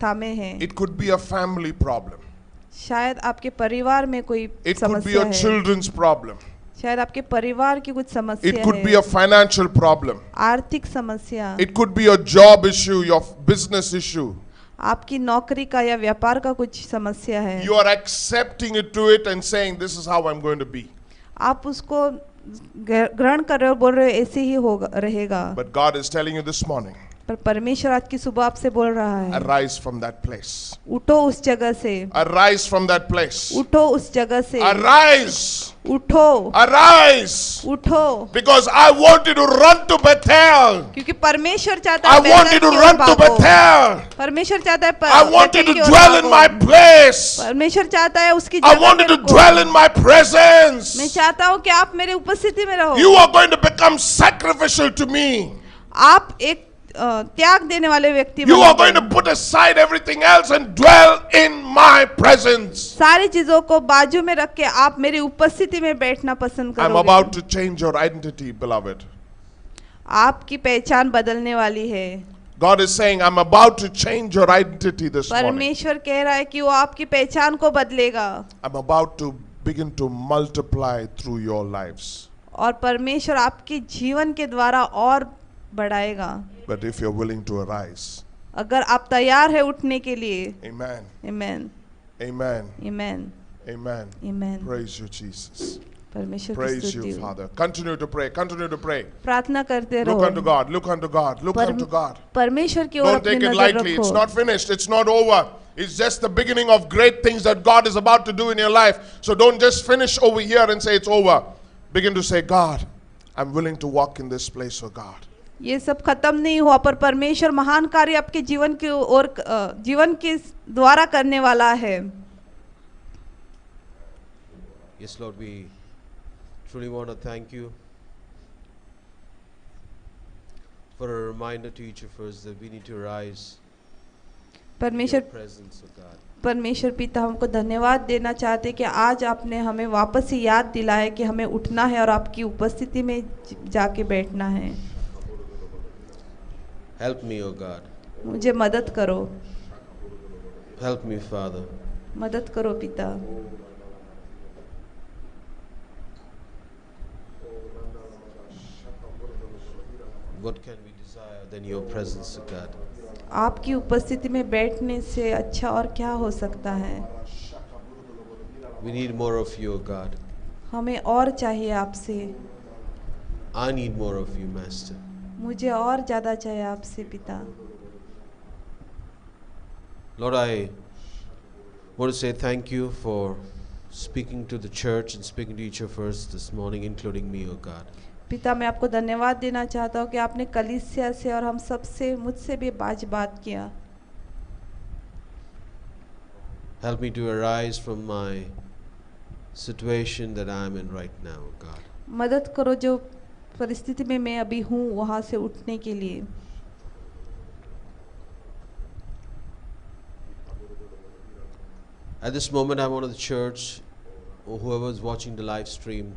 थामे हैं. It could be a family problem. शायद आपके परिवार में कोई It could be समस्या a है. children's problem. शायद आपके परिवार की कुछ समस्या It could है. be a financial problem. आर्थिक समस्या. It could be a job issue, your business issue. आपकी नौकरी का या व्यापार का कुछ समस्या है. You are accepting it to it and saying, this is how I'm going to be. आप उसको ग्रहण कर रहे हो, बोल रहे हो ऐसे ही होगा रहेगा. But God is telling you this morning, पर परमेश्वर आज की सुबह आपसे बोल रहा है, arise from that place. उठो उस जगह से. Arise from that place. उठो उस जगह से. Arise. उठो. Arise. उठो. Because I want you to run to Bethel. क्योंकि परमेश्वर चाहता I है want you to run to Bethel. परमेश्वर चाहता है I want you to dwell in my place. परमेश्वर चाहता है उसकी I जगह want you में to रखो. dwell in my presence. मैं चाहता हूँ कि आप मेरे उपस्थिति में रहो. You are going to become sacrificial to me. आप एक त्याग देने वाले व्यक्ति You are बनो. going to put aside everything else and dwell in my presence. सारी चीजों को बाजू में रख के आप मेरी उपस्थिति में बैठना पसंद I'm करोगे. about to change your identity, beloved. आपकी पहचान बदलने वाली है. God is saying, I'm about to change your identity this morning. परमेश्वर कह रहा है कि वो आपकी पहचान को बदलेगा. I'm about to begin to multiply through your lives. और परमेश्वर आपके जीवन के द्वारा और बढ़ाएगा. But if you're willing to arise. अगर आप तैयार है उठने के लिए. Amen. Amen. Amen. Amen. Amen. Amen. Praise you, Jesus. परमेश्वर की Praise स्तुति you, हो. Father. Continue to pray. Continue to pray. प्रार्थना करते Look रहो. unto God. Look unto God. Look unto God. परमेश्वर की ओर Don't अपनी take it नजर lightly. It's रखो. not finished. It's not over. It's just the beginning of great things that God is about to do in your life. So don't just finish over here and say it's over. Begin to say, God, I'm willing to walk in this place, oh God. ये सब खत्म नहीं हुआ, पर परमेश्वर महान कार्य आपके जीवन की ओर जीवन के द्वारा करने वाला है. Yes, Lord, we truly want to thank you for a reminder to each of us that we need to rise in your परमेश्वर presence, oh God. परमेश्वर पिता हमको धन्यवाद देना चाहते कि आज आपने हमें वापस से याद दिलाया कि हमें उठना है और आपकी उपस्थिति में जाके बैठना है. Help me, O God. मुझे मदद करो, Help me, Father. मदद करो पिता। What can we desire than your presence, O God? आपकी उपस्थिति में बैठने से अच्छा और क्या हो सकता है। We need more of you, O God. हमें और चाहिए आपसे, I need more of you, Master. मुझे और ज़्यादा चाहिए आपसे पिता। Lord, I want to say thank you for speaking to the church and speaking to each of us this morning, including me, O God. पिता, मैं आपको धन्यवाद देना चाहता हूँ कि आपने कलीसिया से और हम सब से, मुझसे भी बात किया। Help me to arise from my situation that I am in right now, O God. मदद करो जो परिस्थिति में मैं अभी हूँ वहाँ से उठने के लिए। At this moment, I want the church, or whoever is watching the live stream,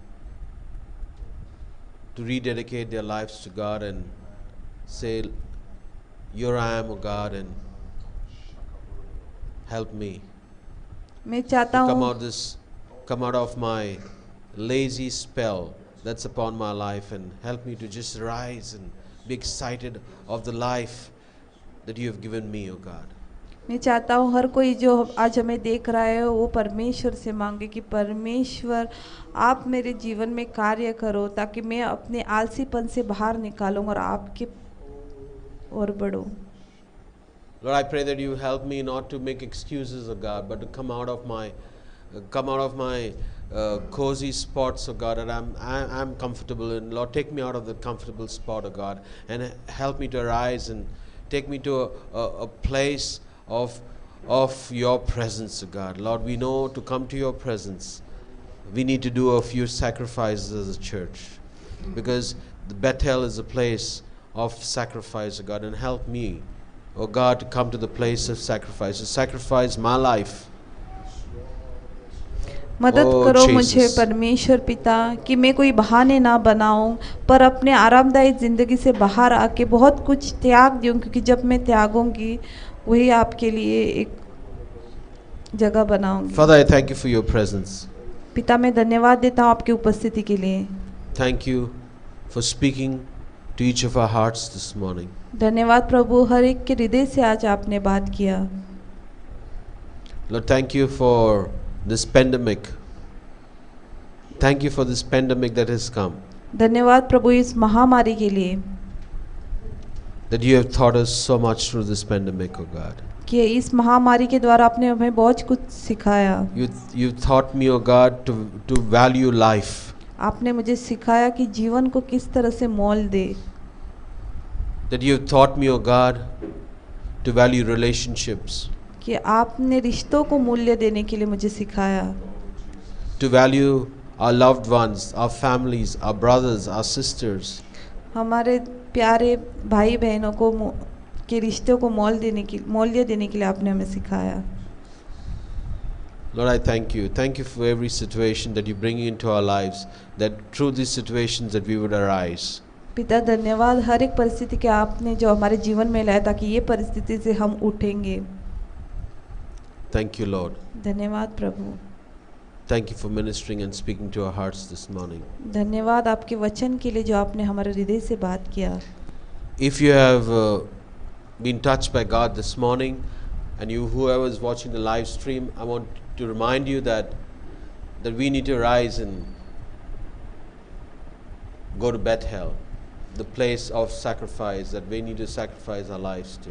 to rededicate their lives to God and say, here I am, O God, and help me मैं चाहता to हूँ come out of my lazy spell that's upon my life, and help me to just rise and be excited of the life that you have given me, O God. मैं चाहता हूँ हर कोई जो आज हमें देख रहा है वो परमेश्वर से मांगे कि परमेश्वर आप मेरे जीवन में कार्य करो ताकि मैं अपने आलसीपन से बाहर निकालूं और आपके और बढ़ूं। Lord, I pray that you help me not to make excuses, O God, but to come out of my cozy spots, O God, and I'm comfortable in. Lord, take me out of the comfortable spot, O God, and help me to arise and take me to a place of your presence, O God. Lord, we know to come to your presence, we need to do a few sacrifices as a church, because the Bethel is a place of sacrifice, O God, and help me, O God, to come to the place of sacrifice, to sacrifice my life. मदद Oh, करो Jesus. मुझे परमेश्वर पिता कि मैं कोई बहाने ना बनाऊं पर अपने आरामदायक ज़िंदगी से बाहर आके बहुत कुछ त्याग दूं, क्योंकि जब मैं त्यागूंगी वही आपके लिए एक जगह बनाऊंगी। Father, I thank you for your presence. पिता, मैं धन्यवाद देता हूँ आपकी उपस्थिति के लिए। Thank you for speaking to each of our hearts this morning. धन्यवाद प्रभु, हर एक के हृदय से आज आपने बात किया। Lord, thank you for this pandemic. Thank you for this pandemic that has come, धन्यवाद प्रभु इस महामारी के लिए that you have taught us so much through this pandemic, O God. कि इस महामारी के द्वारा आपने हमें बहुत कुछ सिखाया। You taught me, O God, to value life. आपने मुझे सिखाया कि जीवन को किस तरह से मोल दे। That you have taught me, O God, to value relationships, कि आपने रिश्तों को मूल्य देने के लिए मुझे सिखाया। to value our loved ones, our families, our brothers, our sisters. हमारे प्यारे भाई बहनों को के रिश्तों को मूल्य देने के लिए आपने हमें सिखाया। Lord, I thank you. Thank you for every situation that you bring into our lives, that through these situations that we would arise. पिता, धन्यवाद हर एक परिस्थिति के आपने जो हमारे जीवन में लाया ताकि ये परिस्थिति से हम उठेंगे। Thank you, Lord. धन्यवाद प्रभु। Thank you for ministering and speaking to our hearts this morning. धन्यवाद आपके वचन के लिए जो आपने हमारे हृदय से बात किया। If you have been touched by God this morning, and whoever is watching the live stream, I want to remind you that we need to rise and go to Bethel, the place of sacrifice that we need to sacrifice our lives to.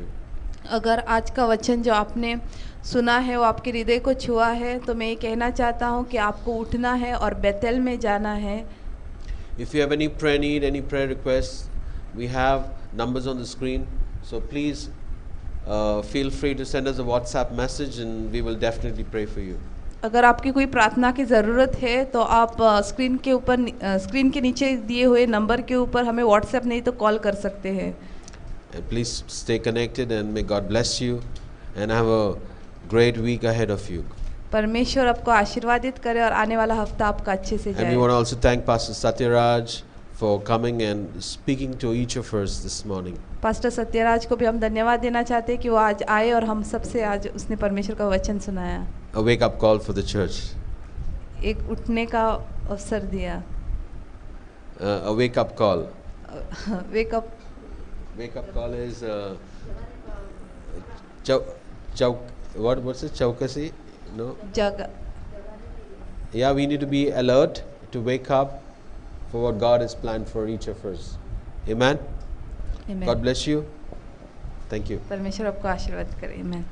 अगर आज का वचन जो आपने सुना है वो आपके हृदय को छुआ है तो मैं ये कहना चाहता हूँ कि आपको उठना है और बेतेल में जाना है। If you have any prayer need, any prayer requests, we have numbers on the screen. So please feel free to send us a WhatsApp message and we will definitely pray for you. अगर आपकी कोई प्रार्थना की ज़रूरत है तो आप screen के नीचे दिए हुए नंबर के ऊपर हमें व्हाट्सएप नहीं तो कॉल कर सकते हैं। And please stay connected and may God bless you and have a great week ahead of you. परमेश्वर आपको आशीर्वादित करे और आने वाला हफ्ता आपका अच्छे से And we जाए। want to also thank Pastor Satyaraj for coming and speaking to each of us this morning. Pastor Sathyaraj को भी हम धन्यवाद देना चाहते हैं कि वो आज आए और हम सबसे आज उसने परमेश्वर का वचन सुनाया, A wake up call for the church. एक उठने का अवसर दिया। A wake up call. Wake up Wake up call is what's it? Chaukasi? No. Jug Yeah, we need to be alert to wake up for what God has planned for each of us. Amen. Amen. God bless you. Thank you. परमेश्वर आपको आशीर्वाद करे। आमीन।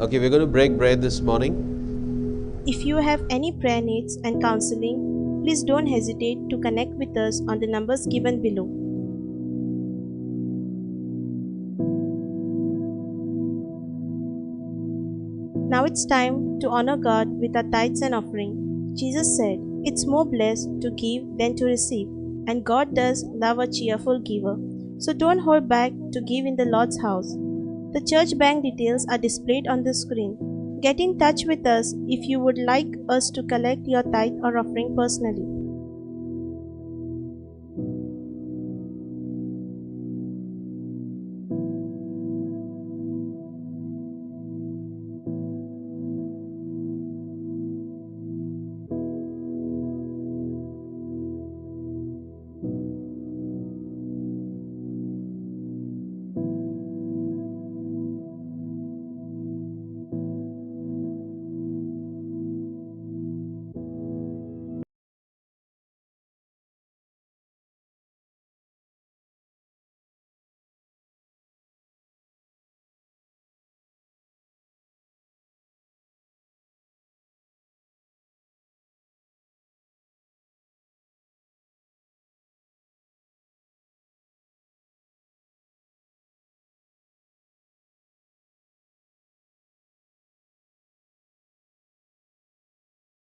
Okay, we're going to break bread this morning. If you have any prayer needs and counseling, please don't hesitate to connect with us on the numbers given below. Now it's time to honor God with our tithes and offering. Jesus said, "It's more blessed to give than to receive," and God does love a cheerful giver. So don't hold back to give in the Lord's house. The church bank details are displayed on the screen. Get in touch with us if you would like us to collect your tithe or offering personally.